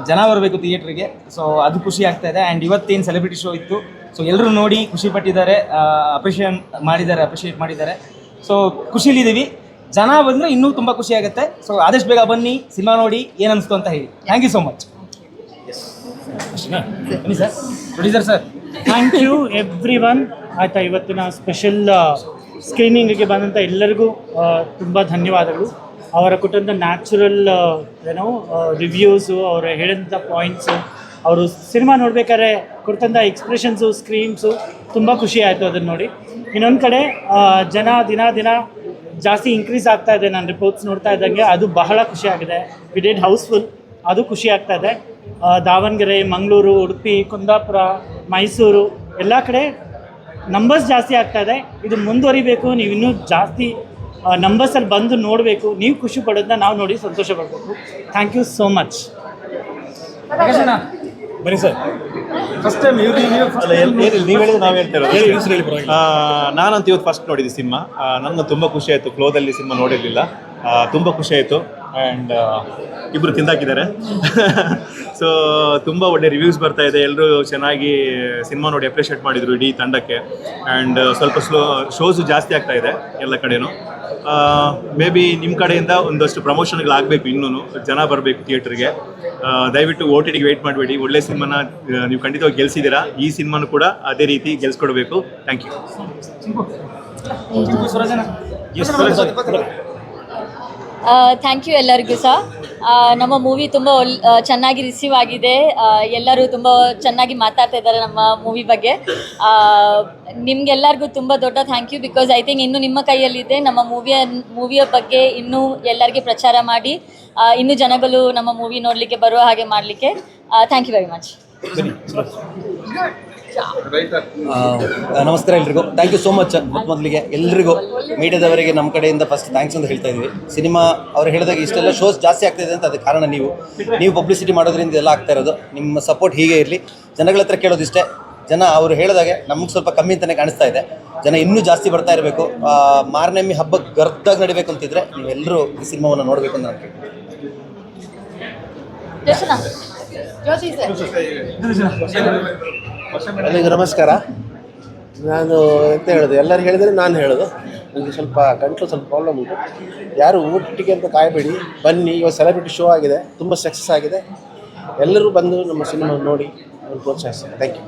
ಜನ ಬರಬೇಕು ಥಿಯೇಟ್ರಿಗೆ. ಸೊ ಅದು ಖುಷಿ ಆಗ್ತಾ ಇದೆ. ಆ್ಯಂಡ್ ಇವತ್ತೇನು ಸೆಲೆಬ್ರಿಟಿ ಶೋ ಇತ್ತು, ಸೊ ಎಲ್ಲರೂ ನೋಡಿ ಖುಷಿ ಪಟ್ಟಿದ್ದಾರೆ, ಅಪ್ರಿಷಿಯೇಟ್ ಮಾಡಿದ್ದಾರೆ. ಸೊ ಖುಷಿಲಿದ್ದೀವಿ. ಜನ ಬಂದರೆ ಇನ್ನೂ ತುಂಬ ಖುಷಿ ಆಗುತ್ತೆ. ಸೊ ಆದಷ್ಟು ಬೇಗ ಬನ್ನಿ, ಸಿನಿಮಾ ನೋಡಿ ಏನು ಅನಿಸ್ತು ಅಂತ ಹೇಳಿ. Thank you so much. ಬನ್ನಿ sir, producer sir. Thank you everyone. ಆಯಿತಾ, ಇವತ್ತಿನ ಸ್ಪೆಷಲ್ ಸ್ಕ್ರೀನಿಂಗಿಗೆ ಬಂದಂಥ ಎಲ್ಲರಿಗೂ ತುಂಬ ಧನ್ಯವಾದಗಳು. ಅವರ ಕೊಟ್ಟಂಥ ನ್ಯಾಚುರಲ್ ರಿವ್ಯೂಸು, ಅವರು ಹೇಳಿದಂಥ ಪಾಯಿಂಟ್ಸು, ಅವರು ಸಿನಿಮಾ ನೋಡ್ಬೇಕಾದ್ರೆ ಕೊಡ್ತಂಥ ಎಕ್ಸ್ಪ್ರೆಷನ್ಸು, ಸ್ಕ್ರೀನ್ಸು ತುಂಬ ಖುಷಿ ಆಯಿತು ಅದನ್ನು ನೋಡಿ. ಇನ್ನೊಂದು ಕಡೆ ಜನ ದಿನ ಜಾಸ್ತಿ ಇನ್ಕ್ರೀಸ್ ಆಗ್ತಾ ಇದೆ. ನಾನು ರಿಪೋರ್ಟ್ಸ್ ನೋಡ್ತಾ ಇದ್ದಂಗೆ ಅದು ಬಹಳ ಖುಷಿ ಆಗಿದೆ. ವಿ ಡಿಡ್ ಹೌಸ್ಫುಲ್, ಅದು ಖುಷಿ ಆಗ್ತಾ ಇದೆ. ದಾವಣಗೆರೆ, ಮಂಗಳೂರು, ಉಡುಪಿ, ಕುಂದಾಪುರ, ಮೈಸೂರು ಎಲ್ಲ ಕಡೆ ನಂಬರ್ಸ್ ಜಾಸ್ತಿ ಆಗ್ತಾ ಇದೆ. ಇದು ಮುಂದುವರಿಬೇಕು. ನೀವು ಇನ್ನೂ ಜಾಸ್ತಿ ನಂಬರ್ಸಲ್ಲಿ ಬಂದು ನೋಡಬೇಕು, ನೀವು ಖುಷಿ ಪಡೋದನ್ನ ನಾವು ನೋಡಿ ಸಂತೋಷ ಪಡಬೇಕು. Thank you so much. ಬನ್ನಿ ಸರ್. ಫಸ್ಟ್ ಟೈಮ್ ನೀವು ಹೇಳಿದ್ರೆ ನಾವು ಹೇಳ್ತೇವೆ. ನಾನಂತ ಇವತ್ತು ಫಸ್ಟ್ ನೋಡಿದ್ದೆ ಸಿನಿಮಾ. ನನಗೆ ತುಂಬ ಖುಷಿ ಆಯಿತು. ಕ್ಲೋದಲ್ಲಿ ಸಿನಿಮಾ ನೋಡಿರಲಿಲ್ಲ, ತುಂಬ ಖುಷಿ ಆಯಿತು. ಆ್ಯಂಡ್ ಇಬ್ಬರು ತಿಂದಾಕಿದ್ದಾರೆ. ಸೊ ತುಂಬ ಒಳ್ಳೆ ರಿವ್ಯೂಸ್ ಬರ್ತಾ ಇದೆ. ಎಲ್ಲರೂ ಚೆನ್ನಾಗಿ ಸಿನಿಮಾ ನೋಡಿ ಅಪ್ರಿಷಿಯೇಟ್ ಮಾಡಿದರು ಇಡೀ ತಂಡಕ್ಕೆ. ಆ್ಯಂಡ್ ಸ್ವಲ್ಪ ಶೋಸು ಜಾಸ್ತಿ ಆಗ್ತಾ ಇದೆ ಎಲ್ಲ ಕಡೆನೂ. ಮೇ ಬಿ ನಿಮ್ಮ ಕಡೆಯಿಂದ ಒಂದಷ್ಟು ಪ್ರಮೋಷನ್ಗಳಾಗಬೇಕು, ಇನ್ನೂ ಜನ ಬರಬೇಕು ಥಿಯೇಟ್ರಿಗೆ. ದಯವಿಟ್ಟು OTTಗೆ ವೆಯ್ಟ್ ಮಾಡಬೇಡಿ. ಒಳ್ಳೆ ಸಿನಿಮಾನ ನೀವು ಖಂಡಿತವಾಗಿ ಗೆಲ್ಸಿದ್ದೀರಾ. ಈ ಸಿನಿಮಾನು ಕೂಡ ಅದೇ ರೀತಿ ಗೆಲ್ಸ್ಕೊಡ್ಬೇಕು. Thank you. ಥ್ಯಾಂಕ್ ಯು ಎಲ್ಲರಿಗೂ ಸಹ. ನಮ್ಮ ಮೂವಿ ತುಂಬ ಚೆನ್ನಾಗಿ ರಿಸೀವ್ ಆಗಿದೆ. ಎಲ್ಲರೂ ತುಂಬ ಚೆನ್ನಾಗಿ ಮಾತಾಡ್ತಾ ಇದ್ದಾರೆ ನಮ್ಮ ಮೂವಿ ಬಗ್ಗೆ. ನಿಮ್ಗೆಲ್ಲರಿಗೂ ತುಂಬ ದೊಡ್ಡ thank you. Because I think ಇನ್ನೂ ನಿಮ್ಮ ಕೈಯಲ್ಲಿದೆ ನಮ್ಮ ಮೂವಿಯ ಬಗ್ಗೆ ಇನ್ನೂ ಎಲ್ಲರಿಗೆ ಪ್ರಚಾರ ಮಾಡಿ ಇನ್ನೂ ಜನಗಳು ನಮ್ಮ ಮೂವಿ ನೋಡಲಿಕ್ಕೆ ಬರುವ ಹಾಗೆ ಮಾಡಲಿಕ್ಕೆ. Thank you very much. ನಮಸ್ಕಾರ ಎಲ್ರಿಗೂ. Thank you so much. ಮೊದಲಿಗೆ ಎಲ್ರಿಗೂ ಮೀಡಿಯಾದವರಿಗೆ ನಮ್ಮ ಕಡೆಯಿಂದ ಫಸ್ಟ್ ಥ್ಯಾಂಕ್ಸ್ ಅಂತ ಹೇಳ್ತಾ ಇದ್ವಿ. ಸಿನಿಮಾ ಅವ್ರು ಹೇಳಿದಾಗ ಇಷ್ಟೆಲ್ಲ ಶೋಸ್ ಜಾಸ್ತಿ ಆಗ್ತಾಯಿದೆ ಅಂತ ಅದಕ್ಕೆ ಕಾರಣ ನೀವು ಪಬ್ಲಿಸಿಟಿ ಮಾಡೋದ್ರಿಂದ ಎಲ್ಲ ಆಗ್ತಾ ಇರೋದು. ನಿಮ್ಮ ಸಪೋರ್ಟ್ ಹೀಗೆ ಇರಲಿ. ಜನಗಳ ಹತ್ರ ಕೇಳೋದಿಷ್ಟೇ, ಜನ ಅವರು ಹೇಳಿದಾಗೆ ನಮಗೆ ಸ್ವಲ್ಪ ಕಮ್ಮಿ ಅಂತಲೇ ಕಾಣಿಸ್ತಾ ಇದೆ. ಜನ ಇನ್ನೂ ಜಾಸ್ತಿ ಬರ್ತಾ ಇರಬೇಕು. ಮಾರ್ನಮಿ ಹಬ್ಬ ಗರ್ದಾಗಿ ನಡಿಬೇಕು ಅಂತಿದ್ರೆ ನೀವೆಲ್ಲರೂ ಈ ಸಿನಿಮಾವನ್ನು ನೋಡಬೇಕು ಅಂತ ನಾನು ಕೇಳ್ತೀನಿ. ಎಲ್ಲರಿಗೂ ನಮಸ್ಕಾರ. ನಾನು ಎಂತ ಹೇಳೋದು, ಎಲ್ಲರೂ ಹೇಳಿದರೆ ನಾನು ಹೇಳೋದು. ನನಗೆ ಸ್ವಲ್ಪ ಗಂಟಲು ಸ್ವಲ್ಪ ಪ್ರಾಬ್ಲಮ್ ಉಂಟು. ಯಾರು OTTಗೆ ಅಂತ ಕಾಯಬೇಡಿ, ಬನ್ನಿ. ಇವಾಗ ಸೆಲೆಬ್ರಿಟಿ ಶೋ ಆಗಿದೆ, ತುಂಬ ಸಕ್ಸಸ್ ಆಗಿದೆ. ಎಲ್ಲರೂ ಬಂದು ನಮ್ಮ ಸಿನಿಮಾ ನೋಡಿ ಪ್ರೋತ್ಸಾಹಿಸ್ತಾರೆ. Thank you.